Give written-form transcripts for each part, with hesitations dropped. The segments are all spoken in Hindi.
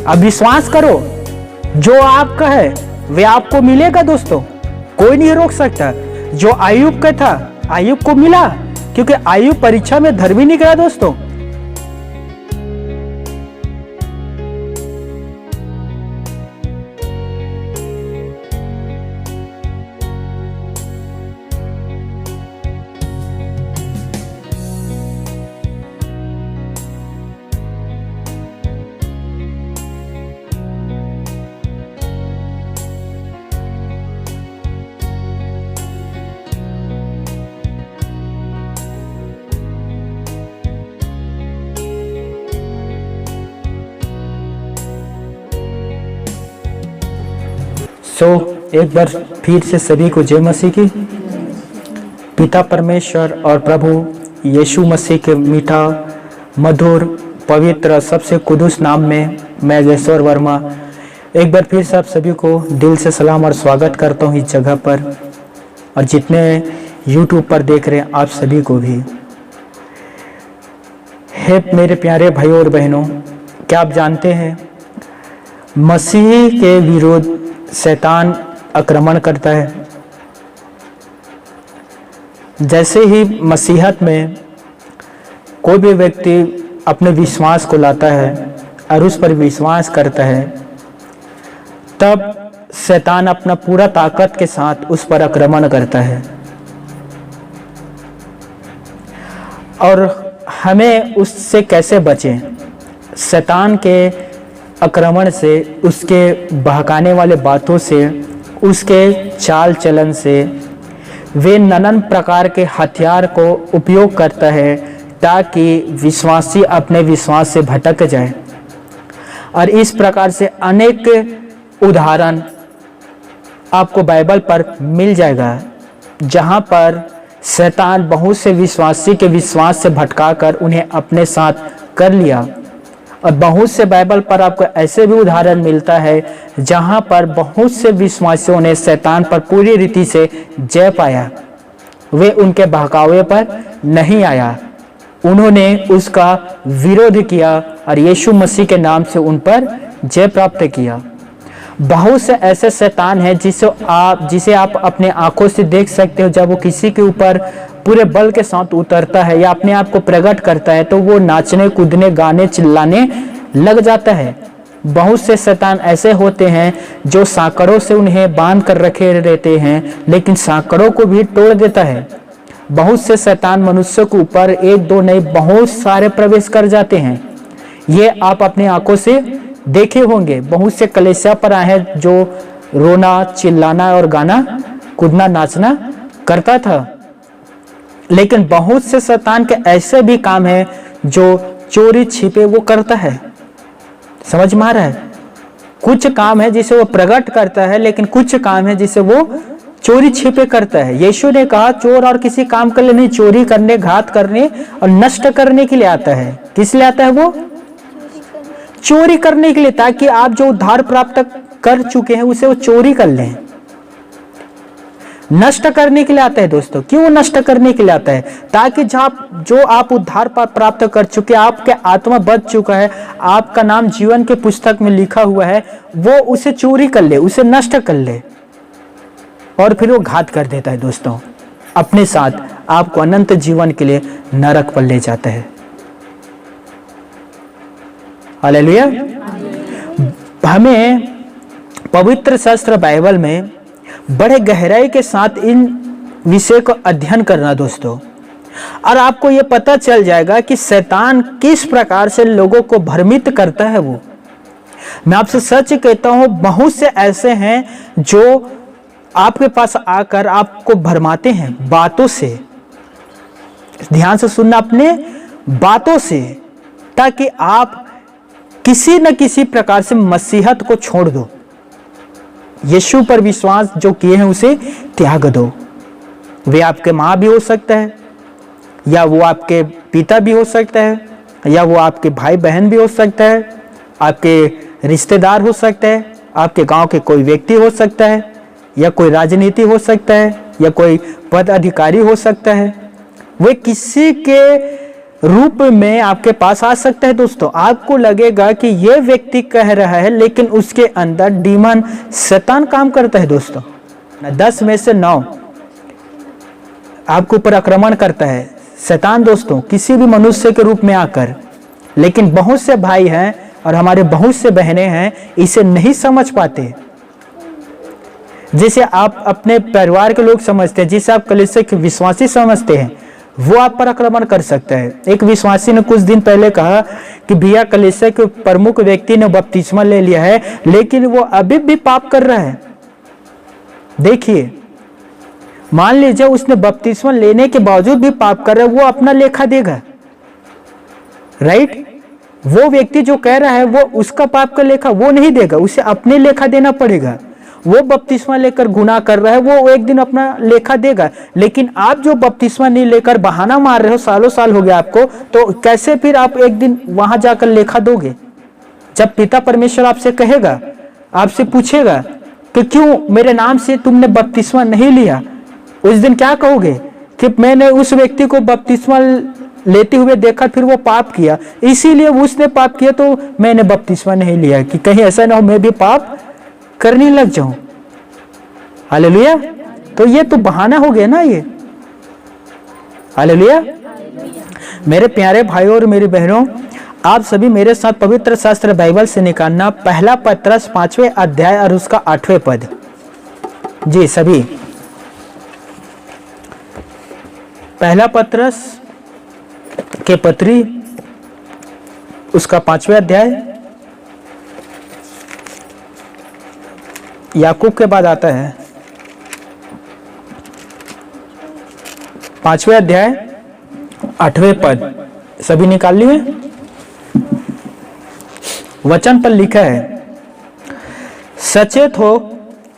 अब विश्वास करो, जो आपका है वे आपको मिलेगा दोस्तों, कोई नहीं रोक सकता। जो आयुब का था, आयुब को मिला, क्योंकि आयुब परीक्षा में धर्मी निकला दोस्तों। एक बार फिर से सभी को जय मसीह की। पिता परमेश्वर और प्रभु यीशु मसीह के मीठा, मधुर, पवित्र, सबसे कुदूस नाम में मैं जयश्वर वर्मा एक बार फिर से आप सभी को दिल से सलाम और स्वागत करता हूँ इस जगह पर, और जितने YouTube पर देख रहे हैं आप सभी को भी। हे मेरे प्यारे भाइयों और बहनों, क्या आप जानते हैं मसीह के विरुद्ध शैतान आक्रमण करता है। जैसे ही मसीहत में कोई भी व्यक्ति अपने विश्वास को लाता है और उस पर विश्वास करता है, तब शैतान अपना पूरा ताकत के साथ उस पर आक्रमण करता है। और हमें उससे कैसे बचें? शैतान के आक्रमण से, उसके बहकाने वाले बातों से, उसके चाल चलन से, वे नानान प्रकार के हथियार को उपयोग करता है ताकि विश्वासी अपने विश्वास से भटक जाए। और इस प्रकार से अनेक उदाहरण आपको बाइबल पर मिल जाएगा जहां पर शैतान बहुत से विश्वासी के विश्वास से भटकाकर उन्हें अपने साथ कर लिया। और बहुत से बाइबल पर आपको ऐसे भी उदाहरण मिलता है जहां पर बहुत से विश्वासियों ने शैतान पर पूरी रीति से जय पाया। वे उनके बहकावे पर नहीं आया, उन्होंने उसका विरोध किया और यीशु मसीह के नाम से उन पर जय प्राप्त किया। बहुत से ऐसे शैतान हैं जिसे आप अपने आंखों से देख सकते हो। जब वो किसी के ऊपर पूरे बल के साथ उतरता है या अपने आप को प्रकट करता है तो वो नाचने, कूदने, गाने, चिल्लाने लग जाता है। बहुत से शैतान ऐसे होते हैं जो सांकड़ों से उन्हें बांध कर रखे रहते हैं, लेकिन सांकड़ों को भी तोड़ देता है। बहुत से शैतान मनुष्य के ऊपर एक दो नहीं बहुत सारे प्रवेश कर जाते हैं। ये आप अपनी आंखों से देखे होंगे। बहुत से कलीसिया पर आए हैं जो रोना, चिल्लाना और गाना, कूदना, नाचना करता था। लेकिन बहुत से शैतान के ऐसे भी काम है जो चोरी छिपे वो करता है। समझ में आ रहा है? कुछ काम है जिसे वो प्रकट करता है, लेकिन कुछ काम है जिसे वो चोरी छिपे करता है। यीशु ने कहा चोर और किसी काम के लिए नहीं, चोरी करने, घात करने और नष्ट करने के लिए आता है। किस लिए आता है? वो चोरी करने के लिए, ताकि आप जो उद्धार प्राप्त कर चुके हैं उसे वो चोरी कर लें। नष्ट करने के लिए आता है दोस्तों। क्यों नष्ट करने के लिए आता है? ताकि जो आप उद्धार प्राप्त कर चुके, आपके आत्मा बच चुका है, आपका नाम जीवन के पुस्तक में लिखा हुआ है, वो उसे चोरी कर ले, उसे नष्ट कर ले और फिर वो घात कर देता है दोस्तों। अपने साथ आपको अनंत जीवन के लिए नरक पर ले जाता है। हालेलुया। हमें पवित्र शास्त्र बाइबल में बड़े गहराई के साथ इन विषय को अध्ययन करना दोस्तों, और आपको यह पता चल जाएगा कि शैतान किस प्रकार से लोगों को भ्रमित करता है। वो मैं आपसे सच कहता हूं, बहुत से ऐसे हैं जो आपके पास आकर आपको भरमाते हैं बातों से। ध्यान से सुनना, अपने बातों से, ताकि आप किसी न किसी प्रकार से मसीहत को छोड़ दो। यीशु पर विश्वास जो किए हैं उसे त्याग दो। वे आपके माँ भी हो सकता है, या वो आपके पिता भी हो सकता है, या वो आपके भाई बहन भी हो सकता है, आपके रिश्तेदार हो सकता है, आपके गांव के कोई व्यक्ति हो सकता है, या कोई राजनीति हो सकता है, या कोई पद अधिकारी हो सकता है। वे किसी के रूप में आपके पास आ सकता है दोस्तों। आपको लगेगा कि यह व्यक्ति कह रहा है, लेकिन उसके अंदर डीमन शैतान काम करता है दोस्तों। 10 में से 9 आपके ऊपर आक्रमण करता है शैतान दोस्तों, किसी भी मनुष्य के रूप में आकर। लेकिन बहुत से भाई हैं और हमारे बहुत से बहनें हैं, इसे नहीं समझ पाते। जिसे आप अपने परिवार के लोग समझते हैं, जिसे आप कलीसिया के विश्वासी समझते हैं, वो आप पर आक्रमण कर सकता है। एक विश्वासी ने कुछ दिन पहले कहा कि भैया कलीसिया के प्रमुख व्यक्ति ने बपतिस्मा ले लिया है, लेकिन वो अभी भी पाप कर रहा है। देखिए, मान लीजिए उसने बपतिस्मा लेने के बावजूद भी पाप कर रहा है, वो अपना लेखा देगा, राइट? वो व्यक्ति जो कह रहा है वो उसका पाप का लेखा वो नहीं देगा, उसे अपने लेखा देना पड़ेगा। वो बपतिस्मा लेकर गुनाह कर रहा है, वो एक दिन अपना लेखा देगा। लेकिन आप जो बपतिस्मा नहीं लेकर बहाना मार रहे हो, सालों साल हो गया आपको, तो कैसे फिर आप एक दिन वहां जाकर लेखा दोगे? जब पिता परमेश्वर आपसे कहेगा, आपसे पूछेगा कि क्यों मेरे नाम से तुमने बपतिस्मा नहीं लिया, उस दिन क्या कहोगे? कि मैंने उस व्यक्ति को बपतिस्मा लेते हुए देखा, फिर वो पाप किया, इसीलिए उसने पाप किया तो मैंने बपतिस्मा नहीं लिया, कि कहीं ऐसा ना हो मैं भी पाप करने लग जाऊं। हालेलुया। तो ये तो बहाना हो गया ना ये। हालेलुया। मेरे प्यारे भाइयों और मेरी बहनों, आप सभी मेरे साथ पवित्र शास्त्र बाइबल से निकालना पहला पत्रस 5वें अध्याय और उसका 8वें पद। जी सभी, पहला पत्रस के पत्री उसका 5वें अध्याय, याकूब के बाद आता है 5वें अध्याय 8वें पद। सभी निकाल लिए? वचन पर लिखा है, सचेत हो,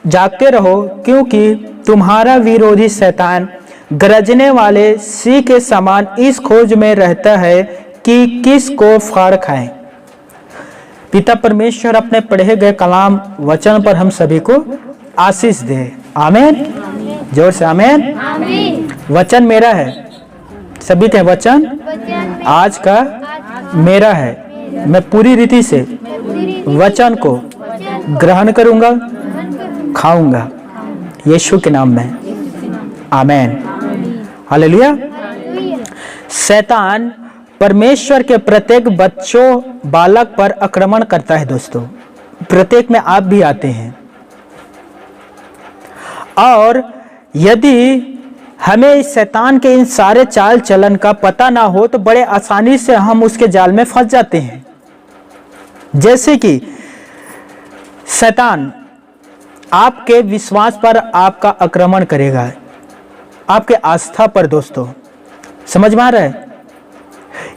जागते रहो, क्योंकि तुम्हारा विरोधी शैतान गरजने वाले सिंह के समान इस खोज में रहता है कि किस को फाड़ खाए। पिता परमेश्वर अपने पढ़े गए कलाम वचन पर हम सभी को आशीष दे। आमीन। जोर से आमीन। वचन मेरा है, सभी के वचन आज का मेरा है। मैं पूरी रीति से वचन को ग्रहण करूंगा, खाऊंगा, यीशु के नाम में। आमीन। हालेलुया। शैतान परमेश्वर के प्रत्येक बच्चों बालक पर आक्रमण करता है दोस्तों। प्रत्येक में आप भी आते हैं, और यदि हमें इस शैतान के इन सारे चाल चलन का पता ना हो तो बड़े आसानी से हम उसके जाल में फंस जाते हैं। जैसे कि शैतान आपके विश्वास पर आपका आक्रमण करेगा, आपके आस्था पर दोस्तों। समझ में आ रहा है?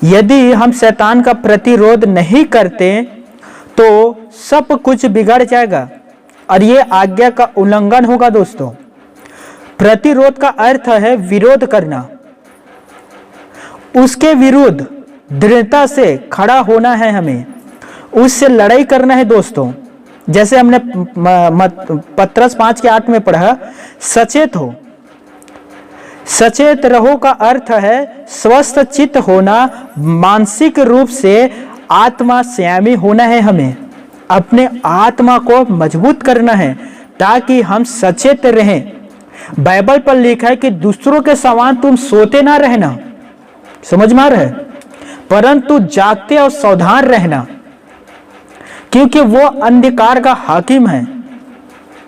यदि हम शैतान का प्रतिरोध नहीं करते तो सब कुछ बिगड़ जाएगा और ये आज्ञा का उल्लंघन होगा दोस्तों। प्रतिरोध का अर्थ है विरोध करना, उसके विरुद्ध दृढ़ता से खड़ा होना है, हमें उससे लड़ाई करना है दोस्तों। जैसे हमने पत्रस 5 के 8 में पढ़ा, सचेत हो। सचेत रहो का अर्थ है स्वस्थ चित्त होना, मानसिक रूप से आत्मा संयमी होना है। हमें अपने आत्मा को मजबूत करना है ताकि हम सचेत रहें। बाइबल पर लिखा है कि दूसरों के समान तुम सोते ना रहना, समझ में आ रहा है, परंतु जागते और सावधान रहना, क्योंकि वो अंधकार का हाकिम है।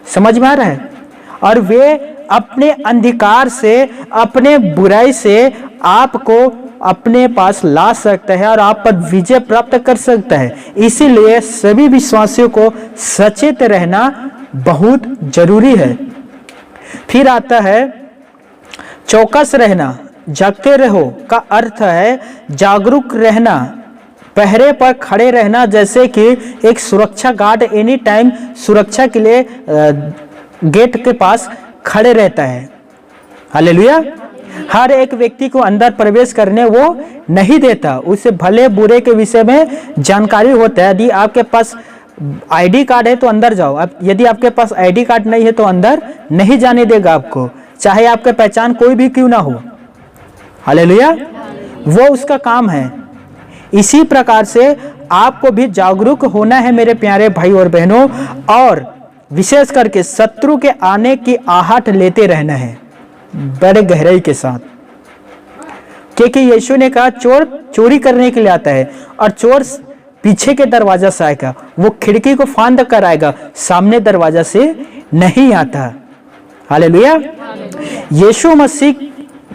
समझ में आ रहा है? और वे अपने अंधकार से, अपने बुराई से आपको अपने पास ला सकता है और आप पर विजय प्राप्त कर सकता है। इसीलिए सभी विश्वासियों को सचेत रहना बहुत जरूरी है। फिर आता है चौकस रहना। जागते रहो का अर्थ है जागरूक रहना, पहरे पर खड़े रहना। जैसे कि एक सुरक्षा गार्ड एनी टाइम सुरक्षा के लिए गेट के पास खड़े रहता है। हालेलुया। हर एक व्यक्ति को अंदर प्रवेश करने वो नहीं देता, उसे भले बुरे के विषय में जानकारी होता है। यदि आपके पास आईडी कार्ड है तो अंदर जाओ, अब यदि आपके पास आईडी कार्ड नहीं है तो अंदर नहीं जाने देगा आपको, चाहे आपके पहचान कोई भी क्यों ना हो। हालेलुया। वो उसका काम है। इसी प्रकार से आपको भी जागरूक होना है मेरे प्यारे भाई और बहनों, और विशेष करके शत्रु के आने की आहट लेते रहना है बड़े गहराई के साथ, क्योंकि यीशु ने कहा चोर चोरी करने के लिए आता है और चोर पीछे के दरवाजा से आएगा, वो खिड़की को फांद कर आएगा, सामने दरवाजा से नहीं आता। हालेलुया। यीशु मसीह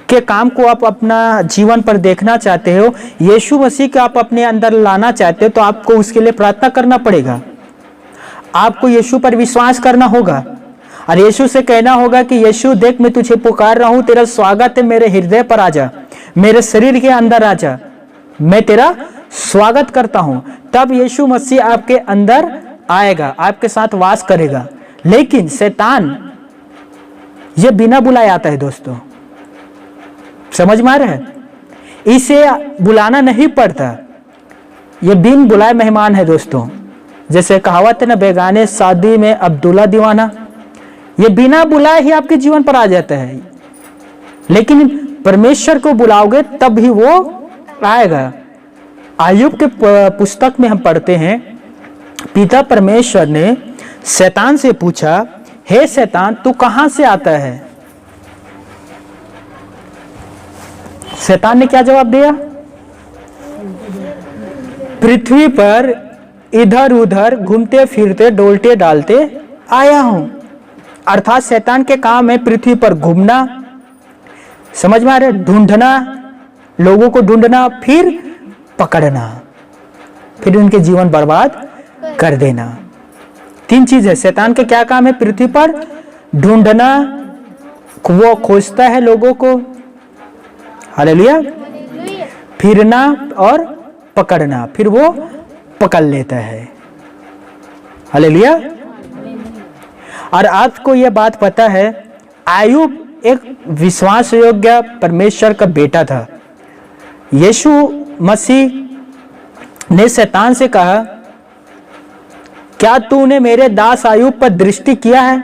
के काम को आप अपना जीवन पर देखना चाहते हो, यीशु मसीह को आप अपने अंदर लाना चाहते हो, तो आपको उसके लिए प्रार्थना करना पड़ेगा। आपको यीशु पर विश्वास करना होगा और यीशु से कहना होगा कि यीशु देख, मैं तुझे पुकार रहा हूं, तेरा स्वागत है, मेरे हृदय पर आजा, मेरे शरीर के अंदर आजा, मैं तेरा स्वागत करता हूं। तब यीशु मसीह आपके अंदर आएगा, आपके साथ वास करेगा। लेकिन शैतान ये बिना बुलाए आता है दोस्तों, समझ में आ रहा है? इसे बुलाना नहीं पड़ता, ये बिन बुलाए मेहमान है दोस्तों। जैसे कहावत है ना, बेगाने शादी में अब्दुल्ला दीवाना, ये बिना बुलाए ही आपके जीवन पर आ जाता है। लेकिन परमेश्वर को बुलाओगे तब ही वो आएगा। आयुब के पुस्तक में हम पढ़ते हैं, पिता परमेश्वर ने शैतान से पूछा, हे शैतान तू कहां से आता है? शैतान ने क्या जवाब दिया? पृथ्वी पर इधर उधर घूमते फिरते डोलते डालते आया हूं। अर्थात शैतान के काम है पृथ्वी पर घूमना, समझ में आ रहा है? ढूंढना, लोगों को ढूंढना, फिर पकड़ना, फिर उनके जीवन बर्बाद कर देना। तीन चीज है। शैतान के क्या काम है? पृथ्वी पर ढूंढना, वो खोजता है लोगों को, हालेलुया, फिरना और पकड़ना, फिर वो पकड़ लेता है, हालेलुया। और आपको यह बात पता है, आयुब एक विश्वास योग्य परमेश्वर का बेटा था। यीशु मसीह ने शैतान से कहा, क्या तूने मेरे दास आयुब पर दृष्टि किया है?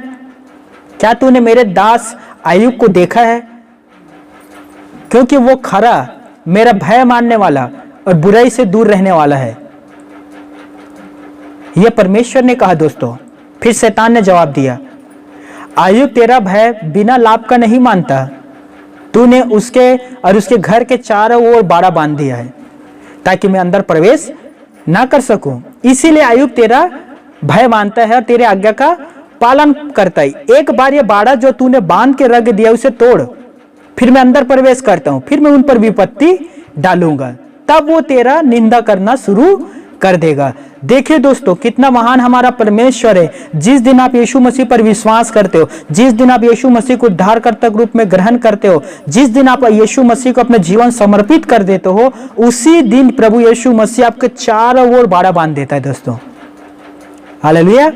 क्या तूने मेरे दास आयुब को देखा है? क्योंकि वो खरा, मेरा भय मानने वाला और बुराई से दूर रहने वाला है। यह परमेश्वर ने कहा दोस्तों। फिर शैतान ने जवाब दिया, आयुब तेरा भय बिना लाभ का नहीं मानता, तूने उसके और उसके घर के चारों ओर बाड़ा बांध दिया है ताकि मैं अंदर प्रवेश ना कर सकूं। इसीलिए आयुब तेरा भय मानता है और तेरे आज्ञा का पालन करता है। एक बार ये बाड़ा जो तूने बांध के रख दिया उसे तोड़, फिर मैं अंदर प्रवेश करता हूं, फिर मैं उन पर विपत्ति डालूंगा, तब वो तेरा निंदा करना शुरू कर देगा। देखिए दोस्तों, कितना महान हमारा परमेश्वर है। जिस दिन आप यीशु मसीह पर विश्वास करते हो, जिस दिन आप यीशु मसीह को उद्धारकर्ता के रूप में ग्रहण करते हो, जिस दिन आप यीशु मसीह को अपने जीवन समर्पित कर देते हो, उसी दिन प्रभु यीशु मसीह आपके चारों ओर बाड़ा बांध देता है दोस्तों। हालेलुया।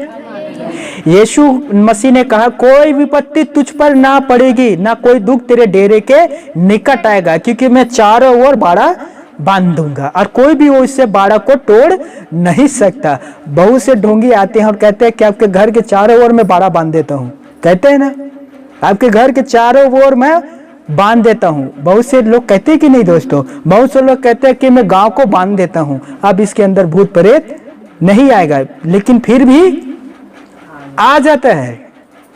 यीशु मसीह ने कहा, कोई विपत्ति तुझ पर ना पड़ेगी, ना कोई दुख तेरे डेरे के निकट आएगा, क्योंकि मैं चारों ओर बाड़ा बांध दूंगा और कोई भी वो इससे बाड़ा को तोड़ नहीं सकता। बहुत से ढोंगी आते हैं और कहते हैं कि आपके घर के चारों ओर मैं बाड़ा बांध देता हूं, कहते हैं ना, आपके घर के चारों ओर मैं बांध देता हूं। बहुत से लोग कहते हैं कि नहीं दोस्तों, बहुत से लोग कहते हैं कि मैं गांव को बांध देता हूं, अब इसके अंदर भूत प्रेत नहीं आएगा, लेकिन फिर भी आ जाता है।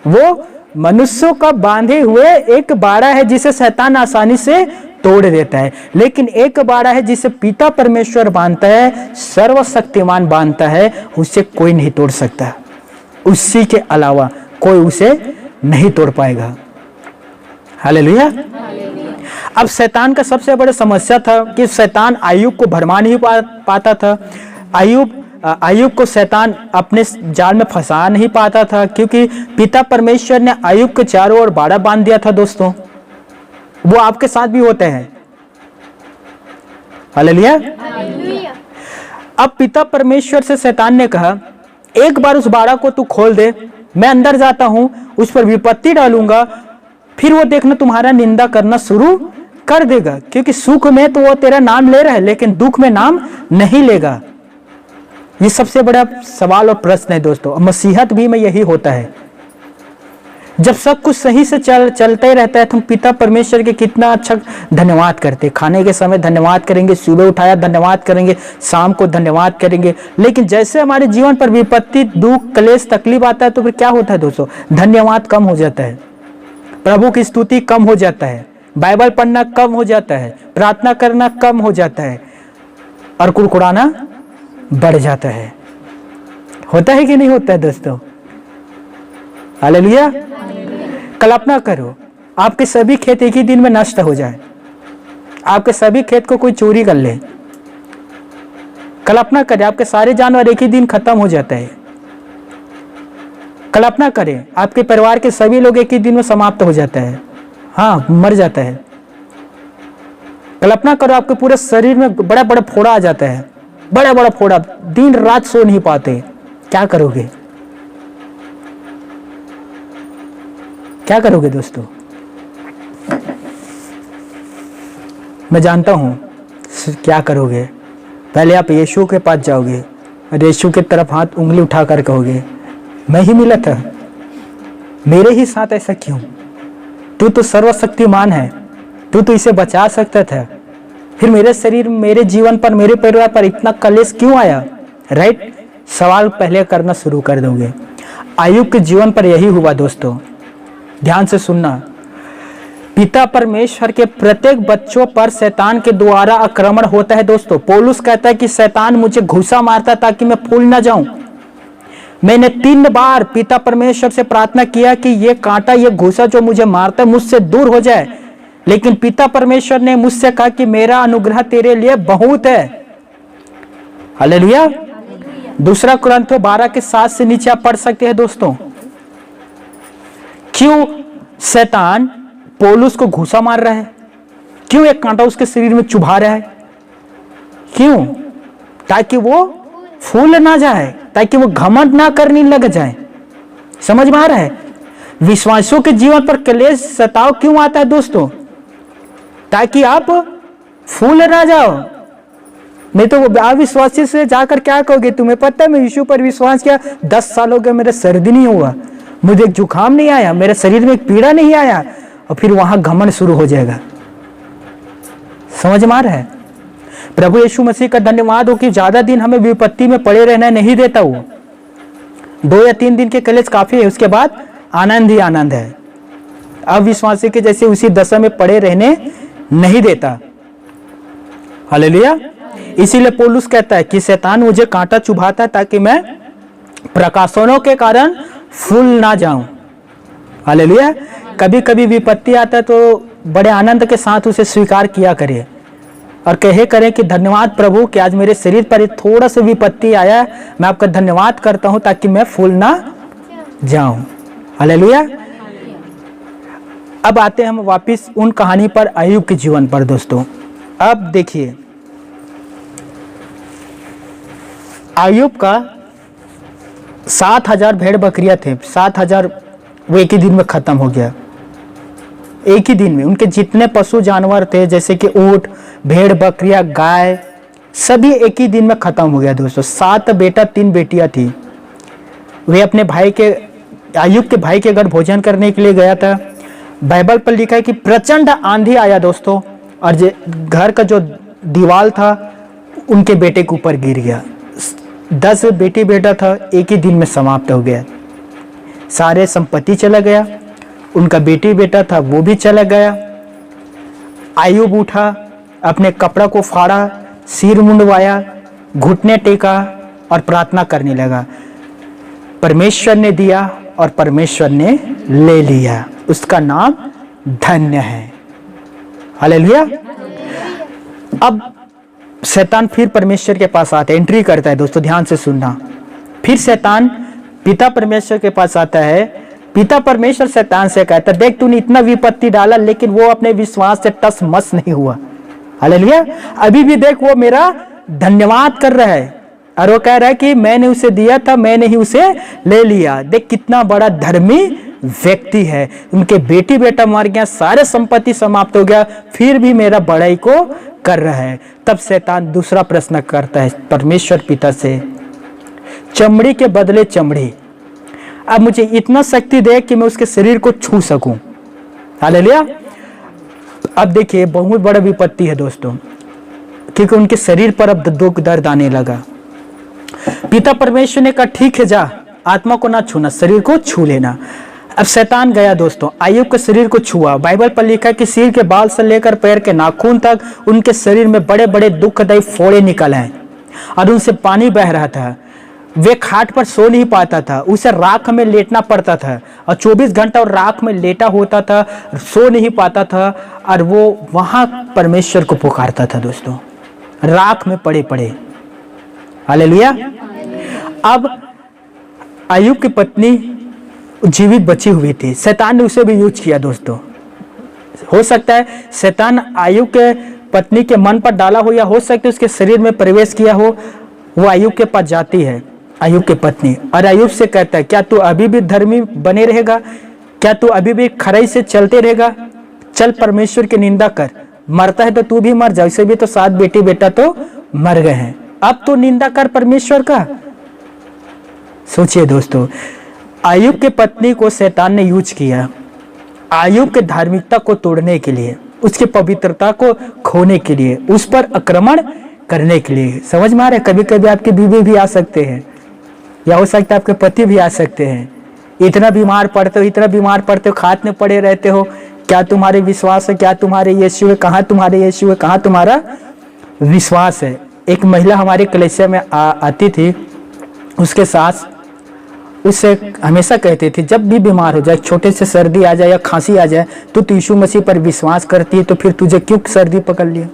वो मनुष्यों का बांधे हुए एक बाड़ा है जिसे शैतान आसानी से तोड़ देता है, लेकिन एक बाड़ा है जिसे पिता परमेश्वर बांधता है, सर्वशक्तिमान बांधता है, उसे कोई नहीं तोड़ सकता। उसी के अलावा कोई उसे नहीं तोड़ पाएगा। हालेलुया। अब शैतान का सबसे बड़ा समस्या था कि शैतान आयुब को भरमा नहीं पाता था। आयुब को शैतान अपने जाल में फंसा नहीं पाता था, क्योंकि पिता परमेश्वर ने आयुब के चारों ओर बाड़ा बांध दिया था दोस्तों। वो आपके साथ भी होते हैं। हालेलुया। अब पिता परमेश्वर से शैतान ने कहा, एक बार उस बाड़ा को तू खोल दे, मैं अंदर जाता हूं, उस पर विपत्ति डालूंगा, फिर वो देखना तुम्हारा निंदा करना शुरू कर देगा, क्योंकि सुख में तो वो तेरा नाम ले रहा है, लेकिन दुख में नाम नहीं लेगा। ये सबसे बड़ा सवाल और प्रश्न है दोस्तों। मसीहत भी में यही होता है। जब सब कुछ सही से चलता ही रहता है तो हम पिता परमेश्वर के कितना अच्छा धन्यवाद करते हैं। खाने के समय धन्यवाद करेंगे, सुबह उठाया धन्यवाद करेंगे, शाम को धन्यवाद करेंगे। लेकिन जैसे हमारे जीवन पर विपत्ति, दुख, क्लेश, तकलीफ आता है तो फिर क्या होता है दोस्तों? धन्यवाद कम हो जाता है, प्रभु की स्तुति कम हो जाता है, बाइबल पढ़ना कम हो जाता है, प्रार्थना करना कम हो जाता है और कुड़कुड़ाना बढ़ जाता है। होता है कि नहीं होता है दोस्तों? हालेलुया। कल्पना करो आपके सभी खेत एक ही दिन में नष्ट हो जाए, आपके सभी खेत को कोई चोरी कर ले। कल्पना करें आपके सारे जानवर एक ही दिन खत्म हो जाता है। कल्पना करें आपके परिवार के सभी लोग एक ही दिन में समाप्त हो जाता है, हाँ मर जाता है। कल्पना करो आपके पूरे शरीर में बड़ा बड़ा फोड़ा आ जाता है, बड़ा बड़ा फोड़ा, दिन रात सो नहीं पाते, क्या करोगे? क्या करोगे दोस्तों? मैं जानता हूं क्या करोगे। पहले आप यीशु के पास जाओगे और यीशु की तरफ हाथ उंगली उठाकर कहोगे, मैं ही मिला था, मेरे ही साथ ऐसा क्यों? तू तो सर्वशक्तिमान है, तू तो इसे बचा सकता था, फिर मेरे शरीर, मेरे जीवन पर, मेरे परिवार पर इतना कलेश क्यों आया? राइट? सवाल पहले करना शुरू कर दोगे। अय्यूब के जीवन पर यही हुआ दोस्तों। ध्यान से सुनना, पिता परमेश्वर के प्रत्येक बच्चों पर शैतान के द्वारा आक्रमण होता है दोस्तों। पौलुस कहता है कि शैतान मुझे घूसा मारता ताकि मैं फूल ना जाऊं। मैंने 3 बार पिता परमेश्वर से प्रार्थना किया कि ये कांटा, ये घूसा जो मुझे मारता है मुझसे दूर हो जाए, लेकिन पिता परमेश्वर ने मुझसे कहा कि मेरा अनुग्रह तेरे लिए बहुत है। हालेलुया। दूसरा कुरिन्थियों 12:7 से नीचे आप पढ़ सकते हैं दोस्तों। क्यों शैतान पौलुस को घूसा मार रहा है? क्यों एक कांटा उसके शरीर में चुभा रहा है? क्यों? ताकि वो फूल ना जाए, ताकि वो घमंड ना करने लग जाए। समझ में आ रहा है? विश्वासियों के जीवन पर क्लेश, सताव क्यों आता है दोस्तों? ताकि आप फूल ना जाओ। नहीं तो वो अविश्वासी से जाकर क्या कहोगे? तुम्हें पता है मैं यीशु पर विश्वास किया, 10 साल हो गए, मेरा सर्दी नहीं हुआ, मुझे एक जुकाम नहीं आया, मेरे शरीर में एक पीड़ा नहीं आया, और फिर वहां घमंड शुरू हो जाएगा। समझ में आ रहा है? प्रभु यीशु मसीह का धन्यवाद हो कि ज्यादा दिन हमें विपत्ति में पड़े रहना नहीं देता। वो 2 या 3 दिन के कलेश काफी है, उसके बाद आनंद ही आनंद है। अविश्वासी के जैसे उसी दशा में पड़े रहने नहीं देता। हालेलुया। इसीलिए पौलुस कहता है कि शैतान मुझे कांटा चुभाता है ताकि मैं प्रकाशनों के कारण फूल ना जाऊं। हालेलुया। कभी कभी विपत्ति आता है तो बड़े आनंद के साथ उसे स्वीकार किया करिए और करें कि धन्यवाद प्रभु कि आज मेरे शरीर पर थोड़ा सा विपत्ति आया, मैं आपका धन्यवाद करता हूं ताकि मैं फूल ना जाऊं। हालेलुया। अब आते हैं हम वापस उन कहानी पर, अय्यूब के जीवन पर दोस्तों। अब देखिए अय्यूब का 7,000 भेड़ बकरियां थे, 7,000 वो एक ही दिन में खत्म हो गया। एक ही दिन में उनके जितने पशु जानवर थे जैसे कि ऊंट, भेड़, बकरियां, गाय, सभी एक ही दिन में खत्म हो गया दोस्तों। 7 बेटा 3 बेटियां थी। वे अपने भाई के, अय्यूब के भाई के घर भोजन करने के लिए गया था। बाइबल पर लिखा है कि प्रचंड आंधी आया दोस्तों और घर का जो दीवार था उनके बेटे के ऊपर गिर गया। 10 बेटी बेटा था, एक ही दिन में समाप्त हो गया। सारे संपत्ति चला गया, उनका बेटी बेटा था वो भी चला गया। अय्यूब उठा, अपने कपड़ा को फाड़ा, सिर मुंडवाया, घुटने टेका और प्रार्थना करने लगा। परमेश्वर ने दिया और परमेश्वर ने ले लिया, उसका नाम धन्य है। हालेलुया। अब शैतान फिर परमेश्वर के पास आता है, एंट्री करता है दोस्तों, ध्यान से सुनना। फिर शैतान पिता परमेश्वर के पास आता है। पिता परमेश्वर शैतान से कहता है, देख तूने इतना विपत्ति डाला लेकिन वो अपने विश्वास से टस मस नहीं हुआ। हालेलुया। अभी भी देख वो मेरा धन्यवाद कर रहा है और वो कह रहा है कि मैंने उसे दिया था, मैंने ही उसे ले लिया। देख कितना बड़ा धर्मी व्यक्ति है। उनके बेटी बेटा मर गया, सारे संपत्ति समाप्त हो गया, फिर भी मेरा बड़ाई को कर रहा है। तब शैतान दूसरा प्रश्न करता है परमेश्वर पिता से, चमड़ी के बदले चमड़ी, अब मुझे इतना शक्ति दे कि मैं उसके शरीर को छू सकूं। हालेलुया। अब देखिए बहुत बड़ा विपत्ति है दोस्तों, क्योंकि उनके शरीर पर अब दुख दर्द आने लगा। पिता परमेश्वर ने कहा ठीक है जा, आत्मा को ना छूना, शरीर को छू लेना। अब शैतान गया दोस्तों, अय्यूब के शरीर को छुआ। बाइबल पर लिखा है कि सिर के बाल से लेकर पैर के नाखून तक उनके शरीर में बड़े बड़े दुखदायी फोड़े निकल आए और उनसे पानी बह रहा था। वे खाट पर सो नहीं पाता था, उसे राख में लेटना पड़ता था और 24 घंटा और राख में लेटा होता था, सो नहीं पाता था और वो वहां परमेश्वर को पुकारता था दोस्तों, राख में पड़े पड़े। हालेलुया। अब अय्यूब की पत्नी जीवित बची हुई थी, शैतान ने उसे भी यूज किया दोस्तों। हो सकता है शैतान अय्यूब के पत्नी के मन पर डाला हो, या हो सकता है उसके शरीर में प्रवेश किया हो। वो अय्यूब के पास जाती है, अय्यूब की पत्नी, और अय्यूब से कहता है क्या तू अभी भी धर्मी बने रहेगा, क्या तू अभी भी खराई से चलते रहेगा, चल परमेश्वर की निंदा कर, मरता है तो तू भी मर जा, वैसे भी तो 7 बेटी बेटा तो मर गए हैं, अब तो निंदा कर परमेश्वर का। सोचिए दोस्तों, अय्यूब की पत्नी को शैतान ने यूज किया अय्यूब के धार्मिकता को तोड़ने के लिए, उसकी पवित्रता को खोने के लिए, उस पर आक्रमण करने के लिए। समझ में आ रहा है? कभी कभी आपकी बीवी भी आ सकते हैं, या हो सकता है आपके पति भी आ सकते हैं। इतना बीमार पड़ते हो, खाट में पड़े रहते हो, क्या तुम्हारे विश्वास है, क्या तुम्हारे यीशु है, कहाँ तुम्हारे यीशु है, कहाँ तुम्हारा विश्वास है। एक महिला हमारे कलीसिया में आती थी, उसके सास उससे हमेशा कहते थे जब भी बीमार हो जाए, छोटे से सर्दी आ जाए या खांसी आ जाए, तो यीशु मसीह पर विश्वास करती है, तो फिर तुझे क्यों सर्दी पकड़ लिया?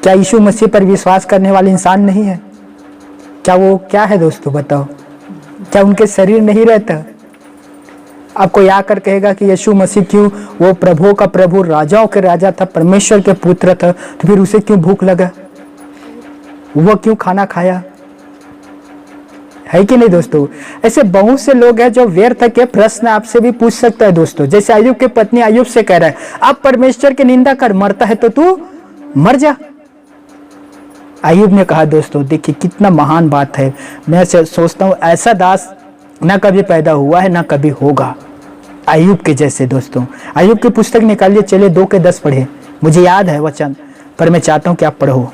क्या यीशु मसीह पर विश्वास करने वाले इंसान नहीं है? क्या वो क्या है दोस्तों, बताओ? क्या उनके शरीर नहीं रहता? आपको या कर कहेगा कि यीशु मसीह क्यों, वो प्रभुओं का प्रभु, राजाओं के राजा था, परमेश्वर के पुत्र था, तो फिर उसे क्यों भूख लगा, वो क्यों खाना खाया? है कि नहीं दोस्तों? ऐसे बहुत से लोग हैं जो व्यर्थ के प्रश्न आपसे भी पूछ सकता है दोस्तों। जैसे अय्यूब की पत्नी अय्यूब से कह रहा है अब परमेश्वर की निंदा कर, मरता है तो तू मर जा। अय्यूब ने कहा दोस्तों, देखिए कितना महान बात है। मैं सोचता हूं ऐसा दास ना कभी पैदा हुआ है ना कभी होगा, अय्यूब के जैसे दोस्तों। अय्यूब की पुस्तक निकालिए, चलिए 2 के 10 पढ़े। मुझे याद है वचन, पर मैं चाहता हूं कि आप पढ़ो।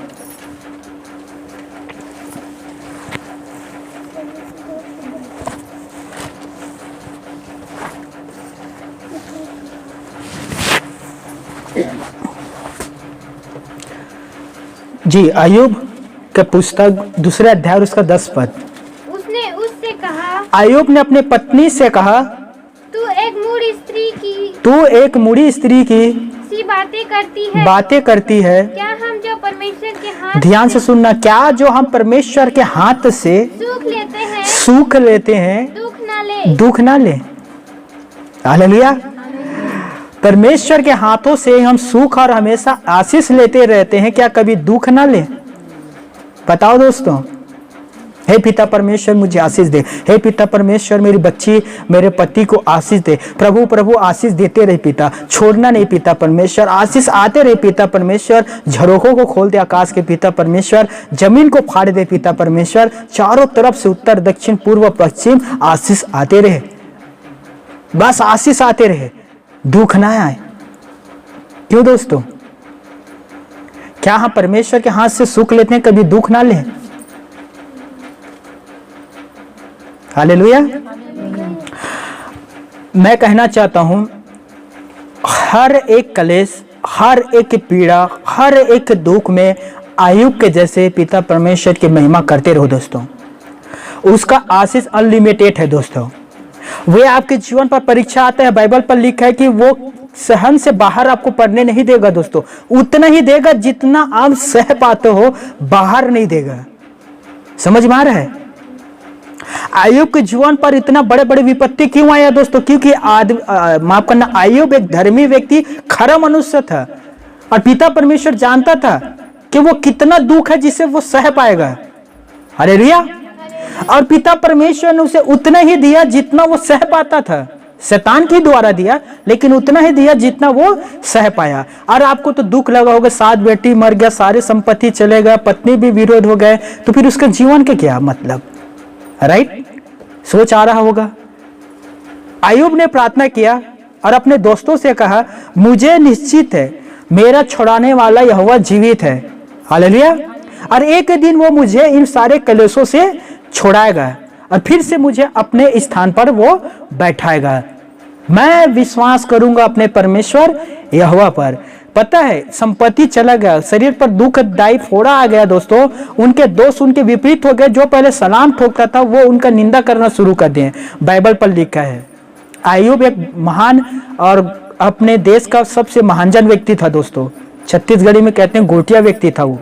जी, अय्यूब के पुस्तक 2 अध्याय उसका 10 पद। उसने उससे कहा, अय्यूब ने अपने पत्नी से कहा तू एक मूढ़ी स्त्री की सी बातें करती है। क्या हम जो परमेश्वर के हाथ ध्यान से सुनना, क्या जो हम परमेश्वर के हाथ से सूख लेते हैं दुख ना ले। हालेलुया। परमेश्वर के हाथों से हम सुख और हमेशा आशीष लेते रहते हैं, क्या कभी दुख ना ले? बताओ दोस्तों। हे पिता परमेश्वर मुझे आशीष दे, हे पिता परमेश्वर मेरी बच्ची मेरे पति को आशीष दे। प्रभु प्रभु आशीष देते रहे पिता, छोड़ना नहीं पिता परमेश्वर, आशीष आते रहे पिता परमेश्वर। झरोखों को खोल दे आकाश के पिता परमेश्वर, जमीन को फाड़ दे पिता परमेश्वर, चारों तरफ से उत्तर दक्षिण पूर्व पश्चिम आशीष आते रहे, बस आशीष आते रहे, दुख ना आए। क्यों दोस्तों? क्या हम परमेश्वर के हाथ से सुख लेते हैं, कभी दुख ना ले? हालेलुया। मैं कहना चाहता हूं, हर एक कलेश, हर एक पीड़ा, हर एक दुख में अय्यूब के जैसे पिता परमेश्वर की महिमा करते रहो दोस्तों। उसका आशीष अनलिमिटेड है दोस्तों। वे आपके जीवन पर परीक्षा आता है, बाइबल पर लिखा है कि वो सहन से बाहर आपको पढ़ने नहीं देगा दोस्तों, उतना ही देगा जितना आप सह पाते हो, बाहर नहीं देगा। समझ में आ रहा है? अय्यूब के जीवन पर इतना बड़े बड़े विपत्ति क्यों आया दोस्तों? क्योंकि माफ करना, अय्यूब एक धर्मी व्यक्ति, खरा मनुष्य था, और पिता परमेश्वर जानता था कि वो कितना दुख है जिसे वो सह पाएगा। हालेलुया। और पिता परमेश्वर ने उसे उतना ही दिया जितना वो सह पाता था। शैतान के द्वारा दिया, लेकिन उतना ही दिया जितना वो सह पाया। और आपको तो दुख लगा होगा, 7 बेटी मर गया, सारे संपत्ति चले गए, पत्नी भी विरोध हो गए, तो फिर उसके जीवन के क्या मतलब? राइट? सोच आ रहा होगा। अय्यूब ने प्रार्थना किया और अपने दोस्तों से कहा, मुझे निश्चित है मेरा छुड़ाने वाला यहोवा जीवित है, हालेलुया, और एक दिन वो मुझे इन सारे कलेशों से छुड़ाएगा और फिर से मुझे अपने स्थान पर वो बैठाएगा। मैं विश्वास करूंगा अपने परमेश्वर यहोवा पर। पता है, संपत्ति चला गया, शरीर पर दुखदायी फोड़ा आ गया दोस्तों। उनके दोस्त उनके विपरीत हो गए। जो पहले सलाम ठोकता था वो उनका निंदा करना शुरू कर दिए। बाइबल पर लिखा है अय्यूब एक महान और अपने देश का सबसे महानजन व्यक्ति था दोस्तों। छत्तीसगढ़ी में कहते हैं गोटिया व्यक्ति था वो।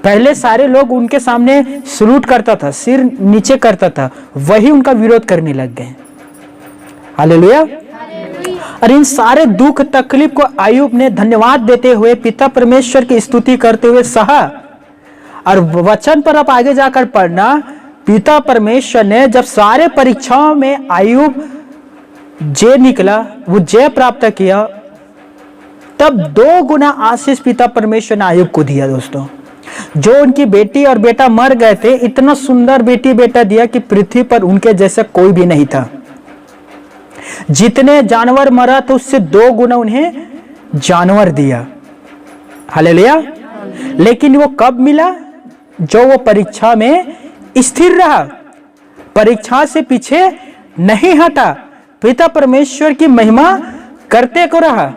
पहले सारे लोग उनके सामने सलूट करता था, सिर नीचे करता था, वही उनका विरोध करने लग गए। हालेलुया। और इन सारे दुख तकलीफ को अय्यूब ने धन्यवाद देते हुए पिता परमेश्वर की स्तुति करते हुए सहा। और वचन पर आप आगे जाकर पढ़ना, पिता परमेश्वर ने जब सारे परीक्षाओं में अय्यूब जय निकला, वो जय प्राप्त किया, तब 2 गुना आशीष पिता परमेश्वर ने अय्यूब को दिया दोस्तों। जो उनकी बेटी और बेटा मर गए थे, इतना सुंदर बेटी बेटा दिया कि पृथ्वी पर उनके जैसा कोई भी नहीं था। जितने जानवर मरा तो उससे 2 गुना उन्हें जानवर दिया। हालेलुया। लेकिन वो कब मिला? जो वो परीक्षा में स्थिर रहा, परीक्षा से पीछे नहीं हटा, पिता परमेश्वर की महिमा करते को रहा।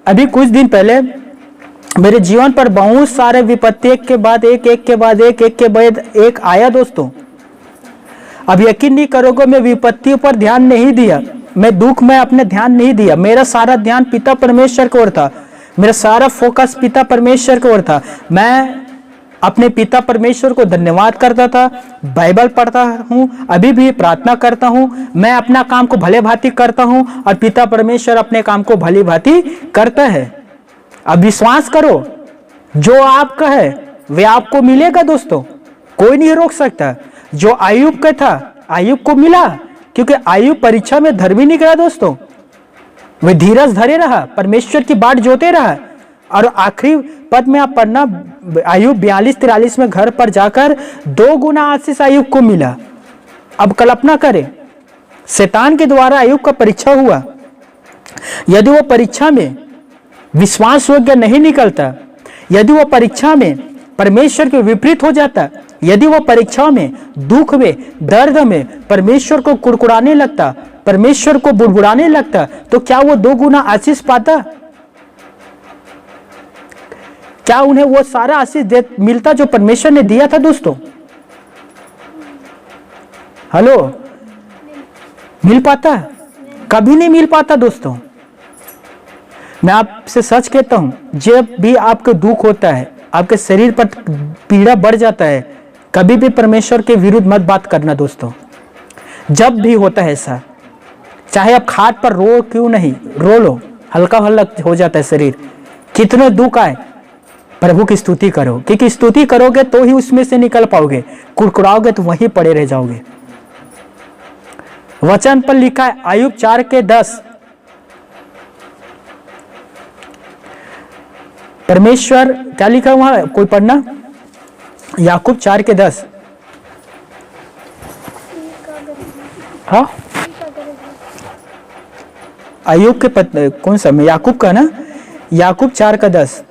अभी कुछ दिन पहले मेरे जीवन पर बहुत सारे विपत्ति एक के बाद एक आया दोस्तों। अब यकीन नहीं करोगे, मैं विपत्तियों पर ध्यान नहीं दिया, मैं दुख में अपने ध्यान नहीं दिया। मेरा सारा ध्यान पिता परमेश्वर की ओर था, मेरा सारा फोकस पिता परमेश्वर की ओर था। मैं अपने पिता परमेश्वर को धन्यवाद करता था, बाइबल पढ़ता हूँ, अभी भी प्रार्थना करता हूँ, मैं अपना काम को भले भांति करता हूँ और पिता परमेश्वर अपने काम को भली भांति करता है। अब विश्वास करो, जो आपका है वे आपको मिलेगा दोस्तों, कोई नहीं रोक सकता। जो अय्यूब का था, अय्यूब को मिला, क्योंकि अय्यूब परीक्षा में धर्मी निकला दोस्तों। वे धीरज धरे रहा, परमेश्वर की बाट जोते रहा। और आखिरी पद में आप पढ़ना, अय्यूब 42-43 में घर पर जाकर 2 गुना आशीष अय्यूब को मिला। अब कल्पना करें, शैतान के द्वारा अय्यूब का परीक्षा हुआ। यदि वो परीक्षा में विश्वास योग्य नहीं निकलता, यदि वो परीक्षा में परमेश्वर के विपरीत हो जाता, यदि वो परीक्षा में दुख में दर्द में परमेश्वर को कुड़कुड़ाने लगता, परमेश्वर को बुड़बुड़ाने लगता, तो क्या वो 2 गुना आशीष पाता? क्या उन्हें वो सारा आशीष मिलता जो परमेश्वर ने दिया था दोस्तों? हेलो, मिल पाता? कभी नहीं मिल पाता दोस्तों। मैं आपसे सच कहता हूं, जब भी आपको दुख होता है, आपके शरीर पर पीड़ा बढ़ जाता है, कभी भी परमेश्वर के विरुद्ध मत बात करना दोस्तों। जब भी होता है ऐसा, चाहे आप खाट पर रो क्यों नहीं, रो लो, हल्का हल्का हो जाता है शरीर, कितने दुख आए, प्रभु की स्तुति करो, क्योंकि स्तुति करोगे तो ही उसमें से निकल पाओगे, कुड़कुड़ाओगे तो वहीं पड़े रह जाओगे। वचन पर लिखा है अय्यूब 4:10, परमेश्वर क्या लिखा हुआ है, कोई पढ़ना, याकूब 4:10। हाँ, अय्यूब के कौन सा में, याकूब का ना, याकूब 4:10।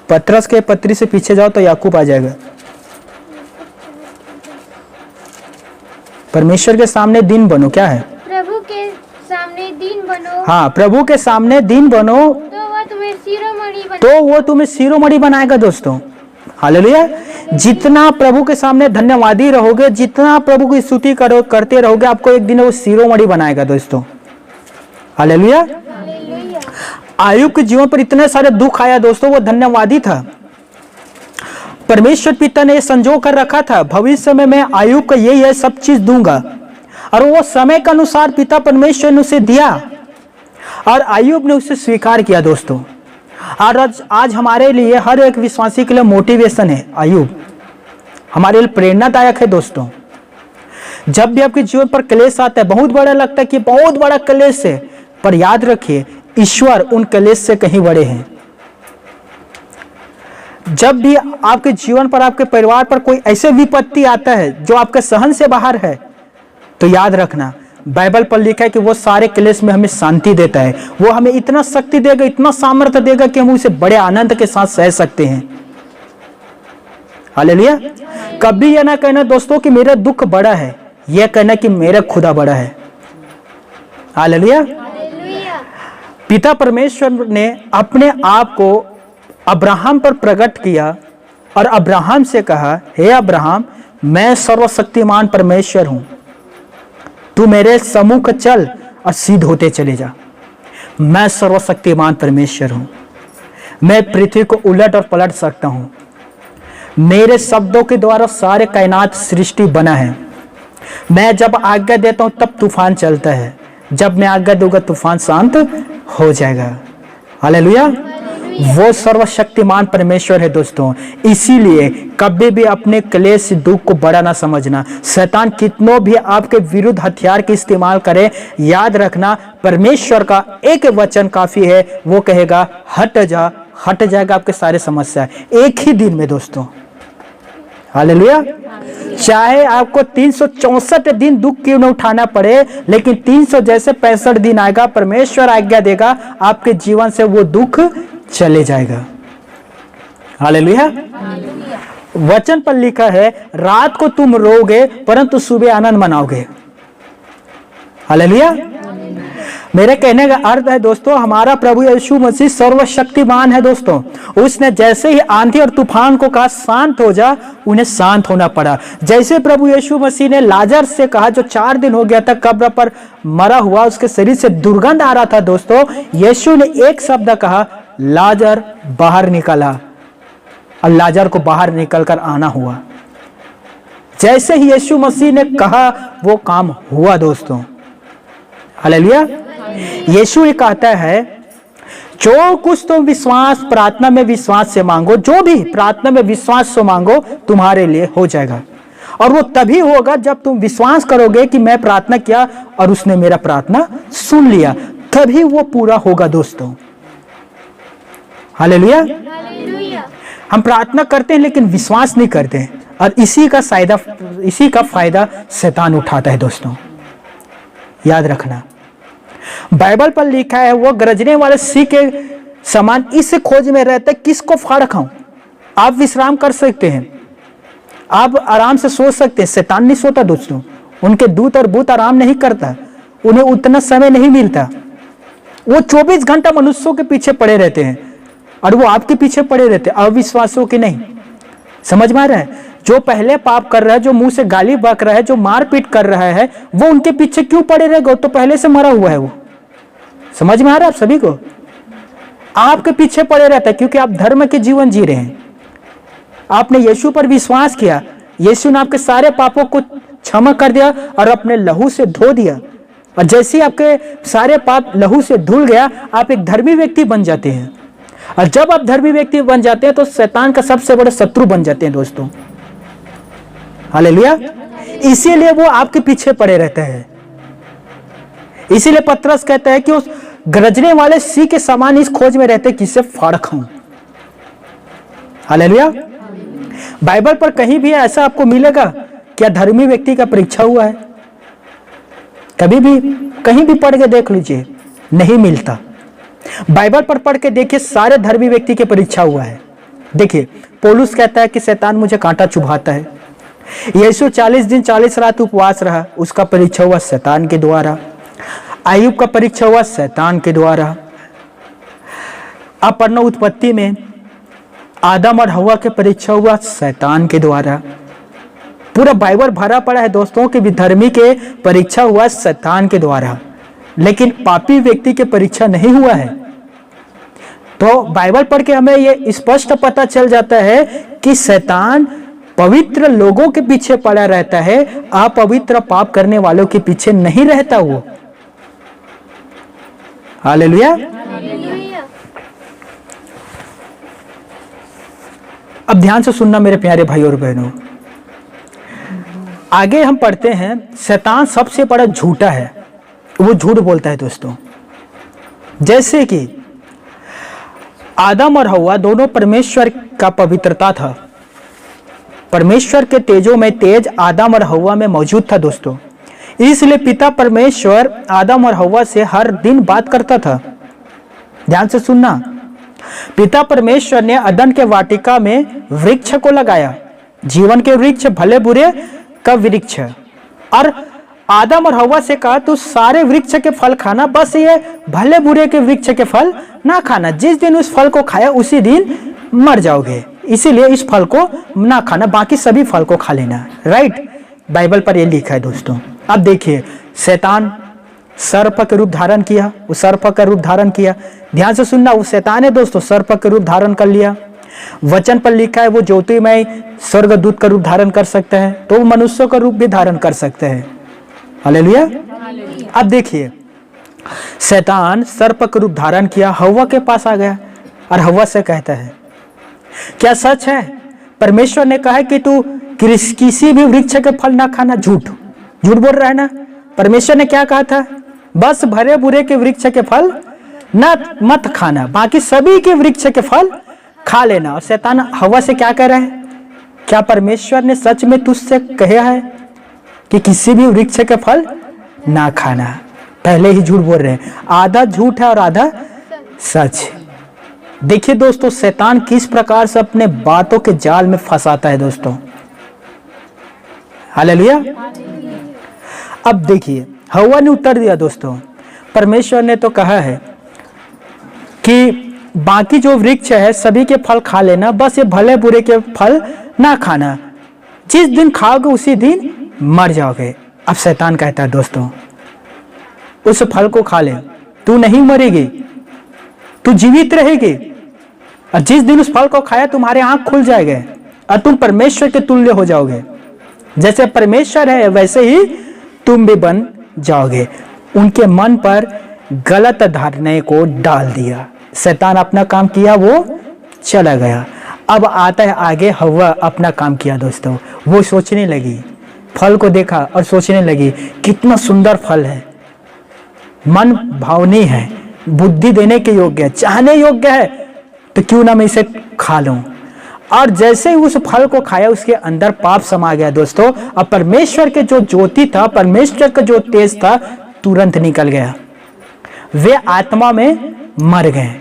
पतरस के पत्री से पीछे जाओ तो याकूब आ जाएगा। परमेश्वर के सामने दिन बनो, क्या है, प्रभु के सामने दिन बनो। हाँ, प्रभु के सामने दिन बनो तो वह तुम्हें शिरोमणि तो वो तुम्हें शिरोमणि बनाएगा दोस्तों। हालेलुया। जितना प्रभु के सामने धन्यवादी रहोगे, जितना प्रभु की स्तुति करते रहोगे, आपको एक दिन वो शिरोमणि बनाएगा दोस्तों। हालेलुया। अय्यूब के जीवन पर इतने सारे दुख आया दोस्तों, वो धन्यवादी था। परमेश्वर पिता ने संजो कर रखा था, भविष्य में मैं अय्यूब को ये सब चीज दूंगा, और वो समय के अनुसार पिता परमेश्वर ने उसे दिया और अय्यूब ने उसे स्वीकार किया दोस्तों। और आज हमारे लिए, हर एक विश्वासी के लिए मोटिवेशन है अय्यूब, हमारे लिए प्रेरणादायक है दोस्तों। जब भी आपके जीवन पर क्लेश आता है, बहुत बड़ा लगता है कि बहुत बड़ा क्लेश है, पर याद रखिए ईश्वर उन क्लेश से कहीं बड़े हैं। जब भी आपके जीवन पर, आपके परिवार पर कोई ऐसे विपत्ति आता है जो आपके सहन से बाहर है, तो याद रखना बाइबल पर लिखा है कि वो सारे क्लेश में हमें शांति देता है। वो हमें इतना शक्ति देगा, इतना सामर्थ्य देगा कि हम उसे बड़े आनंद के साथ सह सकते हैं। हालेलुया। कभी यह ना कहना दोस्तों कि मेरा दुख बड़ा है, यह कहना कि मेरा खुदा बड़ा है। हालेलुया। पिता परमेश्वर ने अपने आप को अब्राहम पर प्रकट किया और अब्राहम से कहा, हे अब्राहम, मैं सर्वशक्तिमान परमेश्वर हूं, तू मेरे सम्मुख चल और सिद्ध होते चले जा। मैं सर्वशक्तिमान परमेश्वर हूं, मैं पृथ्वी को उलट और पलट सकता हूं, मेरे शब्दों के द्वारा सारे कायनात सृष्टि बना है। मैं जब आज्ञा देता हूं तब तूफान चलता है, जब मैं आज्ञा दूंगा तूफान शांत हो जाएगा। हालेलुया। वो सर्वशक्तिमान परमेश्वर है दोस्तों। इसीलिए कभी भी अपने क्लेश दुख को बड़ा ना समझना। शैतान कितनों भी आपके विरुद्ध हथियार के इस्तेमाल करे, याद रखना परमेश्वर का एक वचन काफी है। वो कहेगा हट जा, हट जाएगा आपके सारे समस्या एक ही दिन में दोस्तों। हालेलुया। चाहे आपको 364 दिन दुख क्यों न उठाना पड़े, लेकिन 300 जैसे 65 दिन आएगा, परमेश्वर आज्ञा देगा, आपके जीवन से वो दुख चले जाएगा। हालेलुया। वचन पर लिखा है, रात को तुम रोगे परंतु सुबह आनंद मनाओगे। हालेलुया। मेरे कहने का अर्थ है दोस्तों, हमारा प्रभु यीशु मसीह सर्वशक्तिमान है दोस्तों। उसने जैसे ही आंधी और तूफान को कहा शांत हो जा, उन्हें शांत होना पड़ा। जैसे प्रभु यीशु मसीह ने लाजर से कहा, जो 4 दिन हो गया था कब्र पर मरा हुआ, उसके शरीर से दुर्गंध आ रहा था दोस्तों, यीशु ने एक शब्द कहा, लाजर बाहर निकला, और लाजर को बाहर निकलकर आना हुआ। जैसे ही यीशु मसीह ने कहा वो काम हुआ दोस्तों। हालेलुया। यीशु ये कहता है, जो कुछ तुम विश्वास प्रार्थना में विश्वास से मांगो, जो भी प्रार्थना में विश्वास से मांगो तुम्हारे लिए हो जाएगा। और वो तभी होगा जब तुम विश्वास करोगे कि मैं प्रार्थना किया और उसने मेरा प्रार्थना सुन लिया, तभी वो पूरा होगा दोस्तों। हालेलुया। हम प्रार्थना करते हैं लेकिन विश्वास नहीं करते हैं, और इसी का फायदा शैतान उठाता है दोस्तों। याद रखना बाइबल पर लिखा है, वो गरजने वाले सिंह के समान इस खोज में रहता है, किसको फाड़ खाऊं। आप विश्राम कर सकते हैं, आप आराम से सो सकते हैं। शैतान नहीं सोता दोस्तों, उनके दूत और भूत आराम नहीं करता, उन्हें उतना समय नहीं मिलता। वो 24 घंटा मनुष्यों के पीछे पड़े रहते हैं, और वो आपके पीछे पड़े रहते हैं, अविश्वासों के नहीं। समझ में आ रहा है? जो पहले पाप कर रहा है, जो मुंह से गाली बक रहा है, जो मारपीट कर रहा है, वो उनके पीछे क्यों पड़े रहेगा? तो पहले से मरा हुआ है वो। समझ में आ रहा है आप सभी को? आपके पीछे पड़े रहता है क्योंकि आप धर्म के जीवन जी रहे हैं। आपने यीशु पर विश्वास किया, यीशु ने आपके सारे पापों को क्षमा कर दिया और अपने लहू से धो दिया। और जैसे ही आपके सारे पाप लहू से धुल गया, आप एक धर्मी व्यक्ति बन जाते हैं। और जब आप धर्मी व्यक्ति बन जाते हैं तो शैतान का सबसे बड़े शत्रु बन जाते हैं दोस्तों। हालेलुया। इसीलिए वो आपके पीछे पड़े रहते हैं। इसीलिए पतरस कहता है कि उस गरजने वाले सिंह के समान इस खोज में रहते किससे फाड़ खाऊं। हालेलुया। बाइबल पर कहीं भी ऐसा आपको मिलेगा क्या धर्मी व्यक्ति का परीक्षा हुआ है? कभी भी कहीं भी पढ़ के देख लीजिए, नहीं मिलता। बाइबल पर पढ़ के देखिए, सारे धर्मी व्यक्ति की परीक्षा हुआ है। देखिए पौलुस कहता है कि शैतान मुझे कांटा चुभाता है। यीशु 40 दिन 40 रात उपवास रहा, उसका परीक्षा हुआ शैतान के द्वारा। आयुब का परीक्षा हुआ शैतान के द्वारा। आप पढ़ना उत्पत्ति में आदम और हवा के परीक्षा हुआ शैतान के द्वारा। पूरा बाइबल भरा पड़ा है दोस्तों कि विधर्मी के परीक्षा हुआ शैतान के द्वारा, लेकिन पापी व्यक्ति के परीक्षा नहीं हुआ है। तो बाइबल पढ़ के हमें यह स्पष्ट पता चल जाता है कि शैतान पवित्र लोगों के पीछे पड़ा रहता है, अपवित्र पाप करने वालों के पीछे नहीं रहता वो। हालेलुया। अब ध्यान से सुनना मेरे प्यारे भाई और बहनों, आगे हम पढ़ते हैं। शैतान सबसे बड़ा झूठा है, वो झूठ बोलता है दोस्तों। जैसे कि आदम और हव्वा दोनों परमेश्वर का पवित्रता था। परमेश्वर के तेजों में तेज आदम और हव्वा में मौजूद था दोस्तों। इसलिए पिता परमेश्वर आदम और हव्वा से हर दिन बात करता था। ध्यान से सुनना, पिता परमेश्वर ने अदन के वाटिका में वृक्ष को लगाया, जीवन के वृक्ष, भले बुरे का वृक्ष, और आदम और हव्वा से कहा तू सारे वृक्ष के फल खाना, बस ये भले बुरे के वृक्ष के फल ना खाना। जिस दिन उस फल को खाया उसी दिन मर जाओगे, इसीलिए इस फल को ना खाना, बाकी सभी फल को खा लेना। राइट, बाइबल पर ये लिखा है दोस्तों। अब देखिए, शैतान सर्प का रूप धारण किया, वो सर्प का रूप धारण किया। ध्यान से सुनना, वो शैतान है दोस्तों, सर्प का रूप धारण कर लिया। वचन पर लिखा है वो ज्योतिमय स्वर्गदूत का रूप धारण कर सकते हैं, तो वो मनुष्यों का रूप भी धारण कर सकते हैं। हालेलुया। अब देखिए, शैतान सर्प का रूप धारण किया, हव्वा के पास आ गया और हव्वा से कहता है, क्या सच है परमेश्वर ने कहा है कि तू किसी भी वृक्ष के फल ना खाना? झूठ बोल रहा है ना। परमेश्वर ने क्या कहा था? बस भरे बुरे के वृक्ष के फल ना मत खाना, बाकी सभी के वृक्ष के फल खा लेना। और शैतान हव्वा से क्या कह रहा है? क्या परमेश्वर ने सच में तुझसे कहा है कि किसी भी वृक्ष के फल ना खाना? पहले ही झूठ बोल रहे हैं, आधा झूठ है और आधा सच। देखिए दोस्तों, शैतान किस प्रकार से अपने बातों के जाल में फंसाता है दोस्तों। हालेलुया। अब देखिए, हव्वा ने उत्तर दिया दोस्तों, परमेश्वर ने तो कहा है कि बाकी जो वृक्ष है सभी के फल खा लेना, बस ये भले बुरे के फल ना खाना, जिस दिन खाओगे उसी दिन मर जाओगे। अब शैतान कहता है दोस्तों, उस फल को खा ले, तू नहीं मरेगी, तू जीवित रहेगी, और जिस दिन उस फल को खाया तुम्हारे आंख खुल जाएंगे और तुम परमेश्वर के तुल्य हो जाओगे। जैसे परमेश्वर है वैसे ही तुम भी बन जाओगे। उनके मन पर गलत धारणा को डाल दिया। शैतान अपना काम किया, वो चला गया। अब आता है आगे, हव्वा अपना काम किया दोस्तों। वो सोचने लगी, फल को देखा और सोचने लगी कितना सुंदर फल है, मन भावनी है, बुद्धि देने के योग्य है, चाहने योग्य है, तो क्यों ना मैं इसे खा लूं। और जैसे ही उस फल को खाया उसके अंदर पाप समा गया दोस्तों। अब परमेश्वर के जो ज्योति था, परमेश्वर का जो तेज था, तुरंत निकल गया, वे आत्मा में मर गए।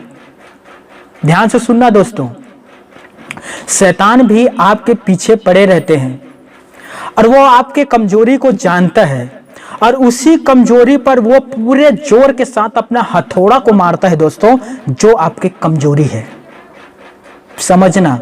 ध्यान से सुनना दोस्तों, शैतान भी आपके पीछे पड़े रहते हैं और वो आपके कमजोरी को जानता है और उसी कमजोरी पर वो पूरे जोर के साथ अपना हथौड़ा को मारता है दोस्तों, जो आपकी कमजोरी है, समझना।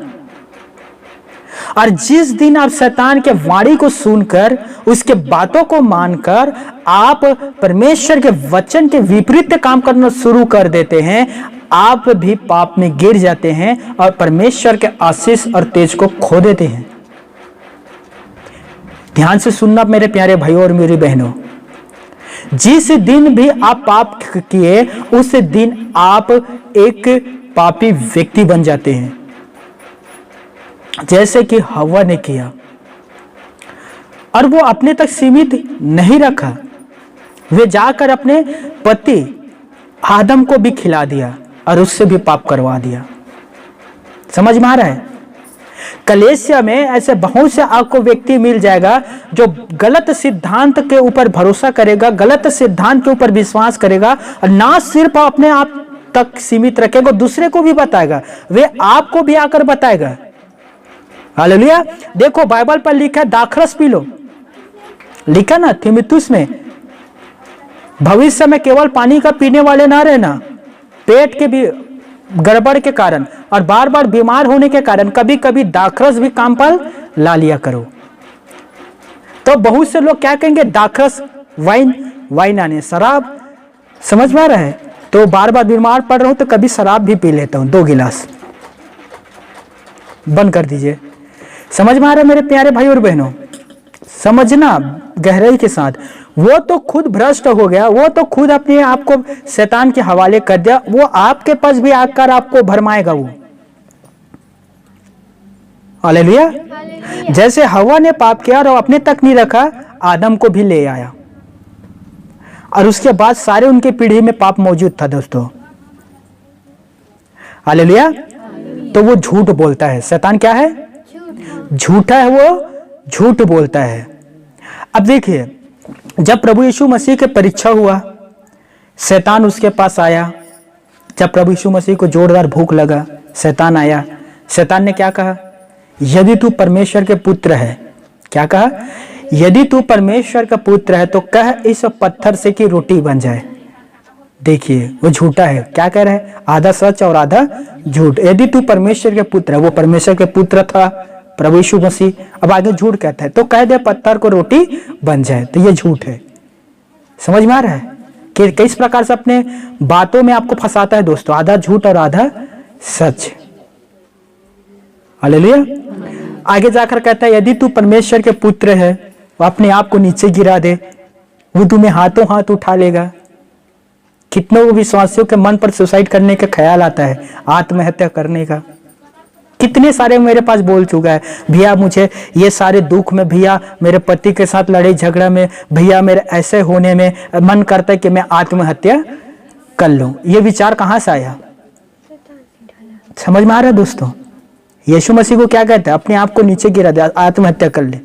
और जिस दिन आप शैतान के वाणी को सुनकर, उसके बातों को मानकर आप परमेश्वर के वचन के विपरीत काम करना शुरू कर देते हैं, आप भी पाप में गिर जाते हैं और परमेश्वर के आशीष और तेज को खो देते हैं। ध्यान से सुनना मेरे प्यारे भाइयों और मेरी बहनों, जिस दिन भी आप पाप किए उस दिन आप एक पापी व्यक्ति बन जाते हैं, जैसे कि हव्वा ने किया। और वो अपने तक सीमित नहीं रखा, वे जाकर अपने पति आदम को भी खिला दिया और उससे भी पाप करवा दिया। समझ में आ रहा है? कलेसिया में ऐसे बहुत से आपको व्यक्ति मिल जाएगा जो गलत सिद्धांत के ऊपर भरोसा करेगा, गलत सिद्धांत के ऊपर विश्वास करेगा और ना सिर्फ अपने आप तक सीमित रखेगा, दूसरे को भी बताएगा, वे आपको भी आकर बताएगा। हालेलुया। देखो बाइबल पर लिखा है दाखरस पी लो, लिखा ना तीमुथियुस में, भविष्य में केवल पानी का पीने वाले ना रहना, पेट के भी गड़बड़ के कारण और बार बार बीमार होने के कारण कभी कभी दाखरस भी काम पर ला लिया करो। तो बहुत से लोग क्या कहेंगे, दाखरस वाइन आने शराब, समझ में आ रहा है? तो बार बार बीमार पड़ रहा हूं तो कभी शराब भी पी लेता हूं, 2 गिलास, बंद कर दीजिए। समझ में आ रहा है मेरे प्यारे भाई और बहनों? समझना गहराई के साथ। वो तो खुद भ्रष्ट हो गया, वो तो खुद अपने आप को शैतान के हवाले कर दिया, वो आपके पास भी आकर आपको भरमाएगा वो। हालेलुया। जैसे हव्वा ने पाप किया और अपने तक नहीं रखा, आदम को भी ले आया और उसके बाद सारे उनके पीढ़ी में पाप मौजूद था दोस्तों। हालेलुया। तो वो झूठ बोलता है। शैतान क्या है? झूठा है, वो झूठ बोलता है। अब देखिए, जब प्रभु यीशु मसीह के परीक्षा हुआ, शैतान उसके पास आया। जब प्रभु यीशु मसीह को जोरदार भूख लगा, शैतान आया। शैतान ने क्या कहा? यदि तू परमेश्वर के पुत्र है, क्या कहा? यदि तू परमेश्वर का पुत्र है तो कह इस पत्थर से कि रोटी बन जाए। देखिए, वो झूठा है। क्या कह रहा है? आधा सच और आधा झूठ। यदि तू परमेश्वर के पुत्र है, वो परमेश्वर के पुत्र था प्रभु यीशु मसीह, अब आगे झूठ कहता है तो कह दे पत्थर को रोटी बन जाए, तो ये झूठ है। समझ में आ रहा है कि किस प्रकार से अपने बातों में आपको फंसाता है दोस्तों, आधा झूठ और आधा सच। हालेलुया। आगे जाकर कहता है यदि तू परमेश्वर के पुत्र है, वो अपने आप को नीचे गिरा दे, वो तुम्हें हाथों हाथ उठा लेगा। कितनों विश्वासियों के मन पर सुसाइड करने का ख्याल आता है, आत्महत्या करने का। कितने सारे मेरे पास बोल चुका है, भैया मुझे ये सारे दुख में, भैया मेरे पति के साथ लड़ाई झगड़ा में, भैया मेरे ऐसे होने में मन करता है कि मैं आत्महत्या कर लूं। ये विचार कहां से आया? समझ में आ रहा है दोस्तों? यीशु मसीह को क्या कहता है? अपने आप को नीचे गिरा दे, आत्महत्या कर ले,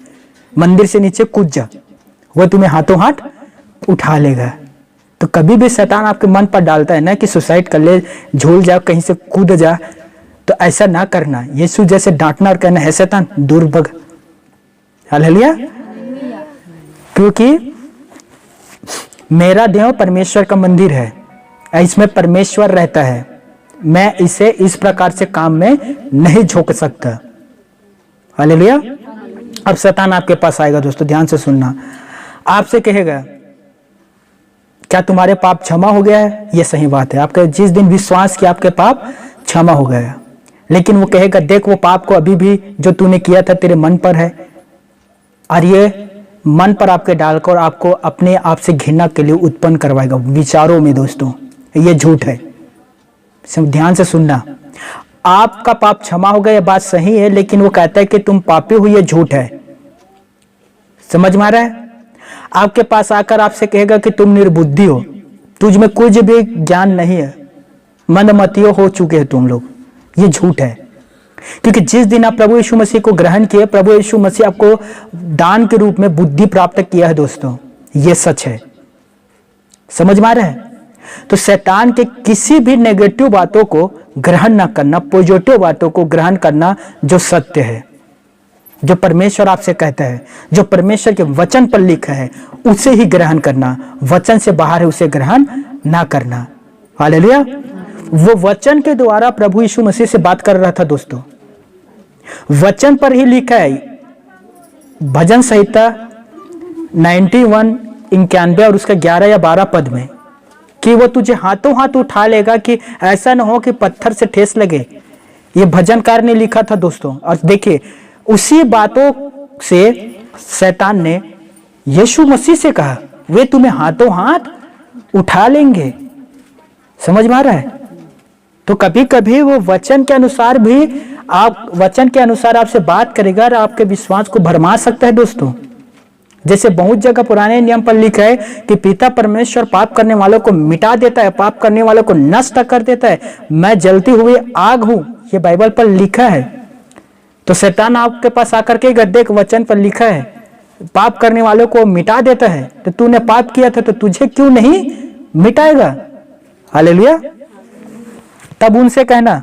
मंदिर से नीचे कूद जा, वो तुम्हें हाथों हाथ उठा लेगा। तो कभी भी शैतान आपके मन पर डालता है ना कि सुसाइड कर ले, झूल जा, कहीं से कूद जा, तो ऐसा ना करना। यीशु जैसे डांटना और कहना है शैतान दूर भग। हालेलुया। क्योंकि मेरा देह परमेश्वर का मंदिर है, इसमें परमेश्वर रहता है, मैं इसे इस प्रकार से काम में नहीं झोंक सकता। हालेलुया। अब शैतान आपके पास आएगा दोस्तों, ध्यान से सुनना। आपसे कहेगा क्या तुम्हारे पाप क्षमा हो गया है? ये सही बात है, आपके जिस दिन विश्वास किया आपके पाप क्षमा हो गया। लेकिन वो कहेगा देख वो पाप को अभी भी जो तूने किया था तेरे मन पर है, और ये मन पर आपके डालकर आपको अपने आप से घृणा के लिए उत्पन्न करवाएगा विचारों में। दोस्तों ये झूठ है, सब ध्यान से सुनना। आपका पाप क्षमा हो गया, ये बात सही है, लेकिन वो कहता है कि तुम पापी हो, ये झूठ है। समझ में आ रहा है? आपके पास आकर आपसे कहेगा कि तुम निर्बुद्धि हो, तुझ में कुछ भी ज्ञान नहीं है, मंदमतियों हो चुके हैं तुम लोग। ये झूठ है, क्योंकि जिस दिन आप प्रभु यीशु मसीह को ग्रहण किए, प्रभु यीशु मसीह आपको दान के रूप में बुद्धि प्राप्त किया है दोस्तों, ये सच है। समझ में आ रहा है? तो शैतान के किसी भी नेगेटिव बातों को ग्रहण ना करना, पॉजिटिव बातों को ग्रहण करना जो सत्य है, जो परमेश्वर आपसे कहता है, जो परमेश्वर के वचन पर लिखा है, उसे ही ग्रहण करना। वचन से बाहर है उसे ग्रहण ना करना। हालेलुया। वो वचन के द्वारा प्रभु यीशु मसीह से बात कर रहा था दोस्तों, वचन पर ही लिखा है। भजन संहिता 91 और उसका 11 या 12 पद में कि वो तुझे हाथों हाथ उठा लेगा, कि ऐसा ना हो कि पत्थर से ठेस लगे। ये भजनकार ने लिखा था दोस्तों। और देखिए उसी बातों से शैतान ने यीशु मसीह से कहा वे तुम्हें हाथों हाथ उठा लेंगे। समझ में आ रहा है? तो कभी कभी वो वचन के अनुसार भी वचन के अनुसार आपसे बात करेगा और आपके विश्वास को भरमा सकता है दोस्तों। जैसे बहुत जगह पुराने नियम पर लिखा है कि पिता परमेश्वर पाप करने वालों को मिटा देता है, पाप करने वालों को नष्ट कर देता है, मैं जलती हुई आग हूं, ये बाइबल पर लिखा है। तो शैतान आपके पास आकर के देख वचन पर लिखा है पाप करने वालों को मिटा देता है, तो तूने पाप किया था तो तुझे क्यों नहीं मिटाएगा? हालेलुया। तब उनसे कहना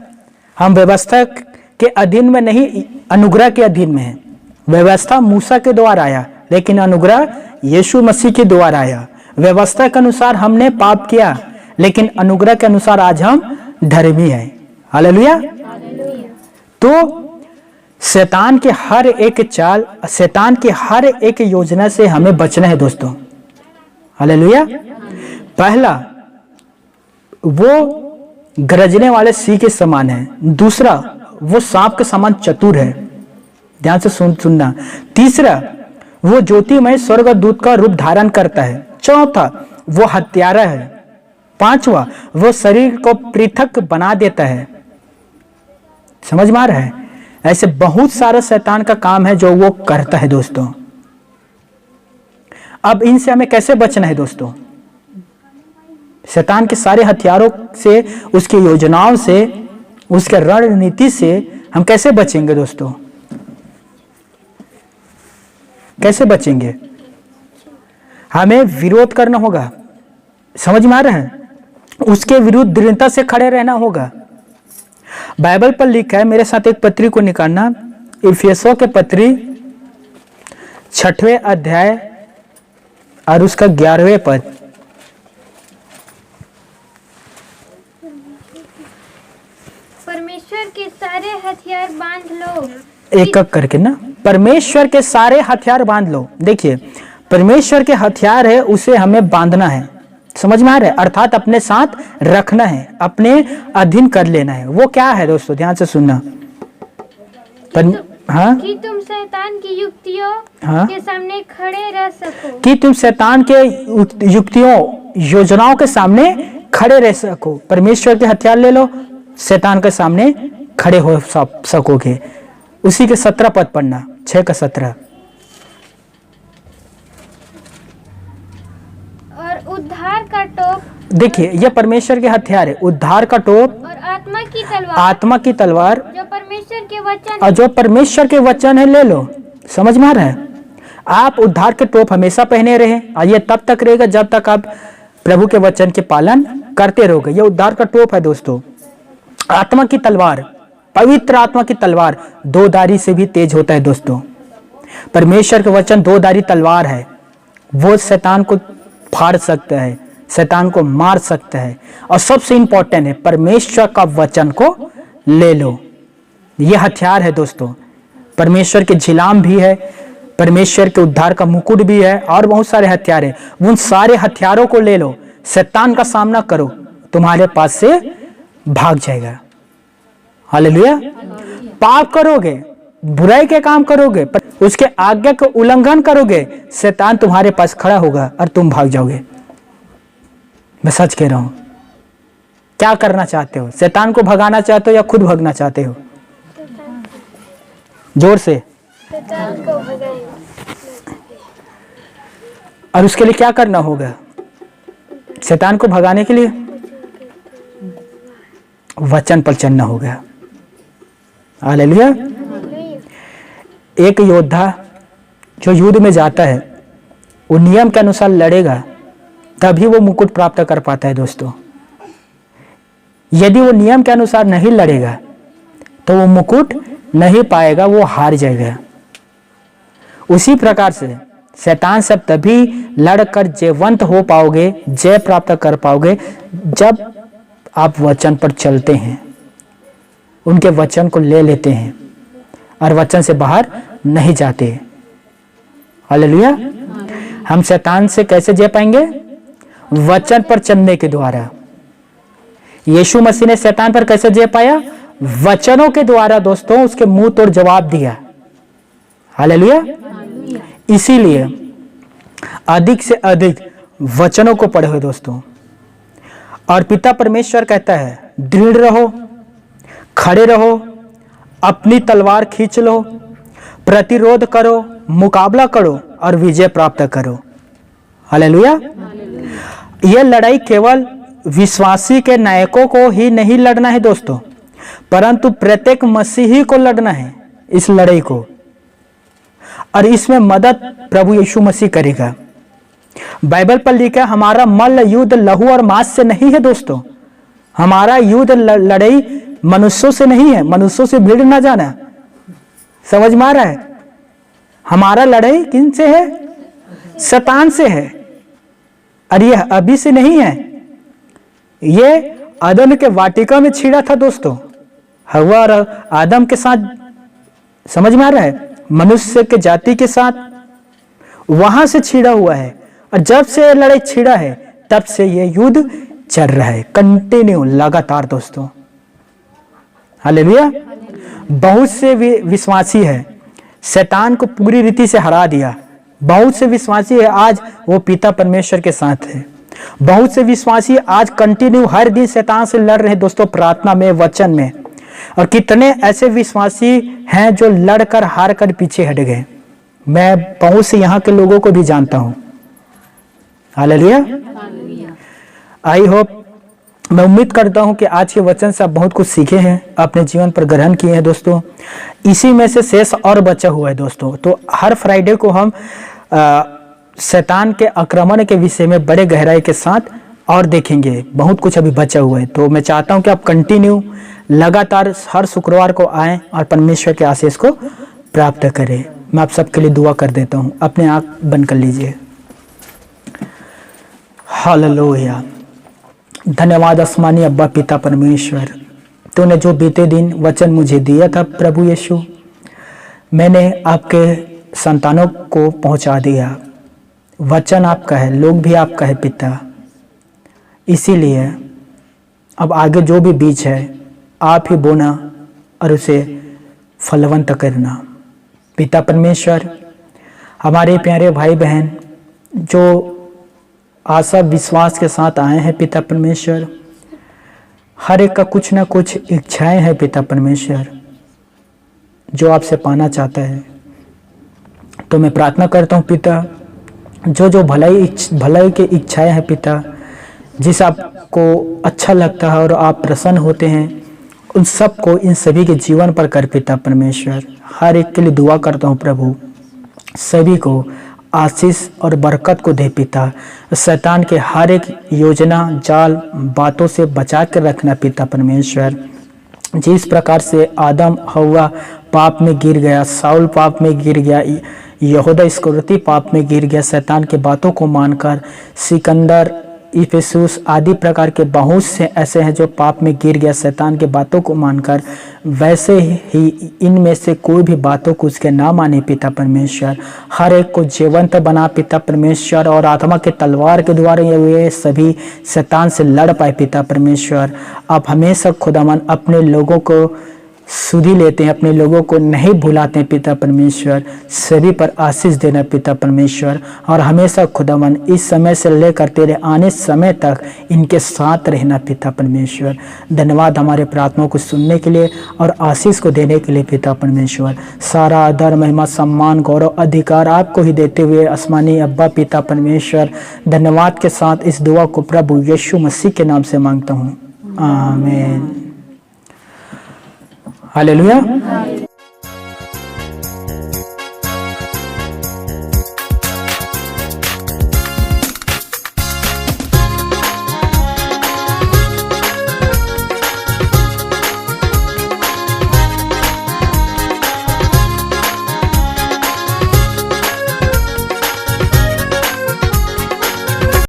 हम व्यवस्था के अधीन में नहीं, अनुग्रह के अधीन में है। व्यवस्था मूसा के द्वारा आया, लेकिन अनुग्रह यीशु मसीह के द्वारा आया। व्यवस्था के अनुसार हमने पाप किया, लेकिन अनुग्रह के अनुसार आज हम धर्मी हैं। हालेलुया। तो शैतान के हर एक चाल, शैतान की हर एक योजना से हमें बचना है दोस्तों। हालेलुया। पहला, वो गरजने वाले सिंह के समान है। दूसरा, वो सांप के समान चतुर है। ध्यान से सुनना। तीसरा, वो ज्योतिमय स्वर्गदूत का रूप धारण करता है। चौथा, वो हत्यारा है। पांचवा, वो शरीर को पृथक बना देता है। समझ में आ रहा है? ऐसे बहुत सारा शैतान का काम है जो वो करता है दोस्तों। अब इनसे हमें कैसे बचना है दोस्तों? शैतान के सारे हथियारों से, उसकी योजनाओं से उसके रणनीति से हम कैसे बचेंगे दोस्तों? कैसे बचेंगे? हमें विरोध करना होगा। समझ में आ रहा है? उसके विरुद्ध दृढ़ता से खड़े रहना होगा। बाइबल पर लिखा है, मेरे साथ एक पत्री को निकालना, इफिसों के पत्री 6वें अध्याय और उसका 11वें पद। परमेश्वर के सारे हथियार बांध लो। एक एक करके ना, परमेश्वर के सारे हथियार बांध लो। देखिए, परमेश्वर के हथियार है, उसे हमें बांधना है। समझ में आ रहा है? अर्थात अपने साथ रखना है, अपने अधीन कर लेना है। वो क्या है दोस्तों? ध्यान से सुनना। हाँ, कि तुम शैतान की युक्तियों के सामने खड़े रह सको। कि तुम शैतान के युक्तियों, योजनाओं के सामने खड़े रह सको। परमेश्वर के हथियार ले लो, शैतान के सामने खड़े हो सकोगे। उसी के 17 पद पढ़ना, 6 का 17। और उद्धार का टोप। देखिए, यह परमेश्वर के हथियार है। उद्धार का टोप और आत्मा की तलवार। आत्मा की तलवार, जो परमेश्वर के वचन, और जो परमेश्वर के वचन है, ले लो। समझ में आ रहा है? आप उद्धार के टोप हमेशा पहने रहे, और ये तब तक रहेगा जब तक आप प्रभु के वचन के पालन करते रहोगे। ये उद्धार का टोप है दोस्तों। आत्मा की तलवार, पवित्र आत्मा की तलवार 2 धारी से भी तेज होता है दोस्तों। परमेश्वर के वचन 2 धारी तलवार है। वो शैतान को फाड़ सकता है, शैतान को मार सकता है। और सबसे इंपॉर्टेंट है, परमेश्वर का वचन को ले लो। ये हथियार है दोस्तों। परमेश्वर के झिलाम भी है, परमेश्वर के उद्धार का मुकुट भी है, और बहुत सारे हथियार है। उन सारे हथियारों को ले लो, शैतान का सामना करो, तुम्हारे पास से भाग जाएगा। हालेलुया। पाप करोगे, बुराई के काम करोगे, उसके आज्ञा का उल्लंघन करोगे, शैतान तुम्हारे पास खड़ा होगा और तुम भाग जाओगे। मैं सच कह रहा हूं। क्या करना चाहते हो? शैतान को भगाना चाहते हो या खुद भागना चाहते हो? जोर से। शैतान को भगाएं। और उसके लिए क्या करना होगा? शैतान को भगाने के लिए वचन पर चलना होगा। हालेलुया। एक योद्धा जो युद्ध में जाता है, वो नियम के अनुसार लड़ेगा, तभी वो मुकुट प्राप्त कर पाता है दोस्तों। यदि वो नियम के अनुसार नहीं लड़ेगा तो वो मुकुट नहीं पाएगा, वो हार जाएगा। उसी प्रकार से शैतान से तभी लड़कर जयवंत हो पाओगे, जय प्राप्त कर पाओगे, जब आप वचन पर चलते हैं, उनके वचन को ले लेते हैं और वचन से बाहर नहीं जाते। हालेलुया। हम शैतान से कैसे जय पाएंगे? वचन पर चलने के द्वारा। यीशु मसीह ने शैतान पर कैसे जय पाया? वचनों के द्वारा दोस्तों। उसके मुंह तोड़ जवाब दिया। हालेलुया। इसीलिए अधिक से अधिक वचनों को पढ़ो दोस्तों। और पिता परमेश्वर कहता है, दृढ़ रहो, खड़े रहो, अपनी तलवार खींच लो, प्रतिरोध करो, मुकाबला करो और विजय प्राप्त करो। हालेलुया। यह लड़ाई केवल विश्वासी के नायकों को ही नहीं लड़ना है दोस्तों, परंतु प्रत्येक मसीही को लड़ना है इस लड़ाई को। और इसमें मदद प्रभु यीशु मसीह करेगा। बाइबल पर लिखा है, हमारा मल्ल युद्ध लहू और मांस से नहीं है दोस्तों। हमारा युद्ध लड़ाई मनुष्यों से नहीं है। मनुष्यों से भीड़ ना जाना। समझ में आ रहा है? हमारा लड़ाई किन से है? शैतान से है। और यह अभी से नहीं है, ये आदम के वाटिका में छिड़ा था दोस्तों, हवा और आदम के साथ। समझ में आ रहा है? मनुष्य के जाति के साथ वहां से छिड़ा हुआ है। और जब से लड़ाई छिड़ा है, तब से ये युद्ध चल रहा है, कंटिन्यू, लगातार दोस्तों। हालेलुया। बहुत से विश्वासी है, शैतान को पूरी रीति से हरा दिया। बहुत से विश्वासी है, आज वो पिता परमेश्वर के साथ है। बहुत से विश्वासी आज कंटिन्यू हर दिन शैतान से लड़ रहे दोस्तों, प्रार्थना में, वचन में। और कितने ऐसे विश्वासी हैं जो लड़कर हार कर पीछे हट गए। मैं बहुत से यहाँ के लोगों को भी जानता हूं। हालेलुया। आई होप मैं उम्मीद करता हूं कि आज के वचन से आप बहुत कुछ सीखे हैं, अपने जीवन पर ग्रहण किए हैं दोस्तों। इसी में से शेष और बचा हुआ है दोस्तों। तो हर फ्राइडे को हम शैतान के आक्रमण के विषय में बड़े गहराई के साथ और देखेंगे। बहुत कुछ अभी बचा हुआ है, तो मैं चाहता हूं कि आप कंटिन्यू लगातार हर शुक्रवार को आएं और परमेश्वर के आशीष को प्राप्त करें। मैं आप सबके लिए दुआ कर देता हूं। अपने आंख बंद कर लीजिए। हालेलुया। धन्यवाद आसमानी अब्बा पिता परमेश्वर, तूने जो बीते दिन वचन मुझे दिया था प्रभु यीशु, मैंने आपके संतानों को पहुंचा दिया। वचन आपका है, लोग भी आपका है पिता। इसीलिए अब आगे जो भी बीज है आप ही बोना और उसे फलवंत करना। पिता परमेश्वर, हमारे प्यारे भाई बहन जो आशा विश्वास के साथ आए हैं पिता परमेश्वर, हर एक का कुछ ना कुछ इच्छाएं हैं पिता परमेश्वर, जो आपसे पाना चाहता है। तो मैं प्रार्थना करता हूं पिता, जो भलाई की इच्छाएं हैं पिता, जिस आपको अच्छा लगता है और आप प्रसन्न होते हैं, उन सब को इन सभी के जीवन पर कर पिता परमेश्वर। हर एक के लिए दुआ करता हूं प्रभु, सभी को आशीष और बरकत को दे पिता। शैतान के हर एक योजना जाल बातों से बचा कर रखना पिता परमेश्वर। जिस प्रकार से आदम हव्वा पाप में गिर गया, साउल पाप में गिर गया, यहूदा इस्करियोती पाप में गिर गया शैतान के बातों को मानकर, सिकंदर, इफिसुस आदि प्रकार के बहुत से ऐसे हैं जो पाप में गिर गया शैतान के बातों को मानकर, वैसे ही इनमें से कोई भी बातों को उसके ना माने पिता परमेश्वर। हर एक को जीवंत बना पिता परमेश्वर, और आत्मा के तलवार के द्वारा ये सभी शैतान से लड़ पाए पिता परमेश्वर। आप हमेशा खुदावन अपने लोगों को सुधी लेते हैं, अपने लोगों को नहीं भुलाते हैं पिता परमेश्वर। सभी पर आशीष देना पिता परमेश्वर, और हमेशा खुदावन इस समय से लेकर तेरे आने समय तक इनके साथ रहना पिता परमेश्वर। धन्यवाद हमारे प्रार्थनाओं को सुनने के लिए और आशीष को देने के लिए पिता परमेश्वर। सारा आदर महिमा सम्मान गौरव अधिकार आपको ही देते हुए आसमानी अब्बा पिता परमेश्वर, धन्यवाद के साथ इस दुआ को प्रभु यीशु मसीह के नाम से मांगता हूँ, आमीन। हालेलुया।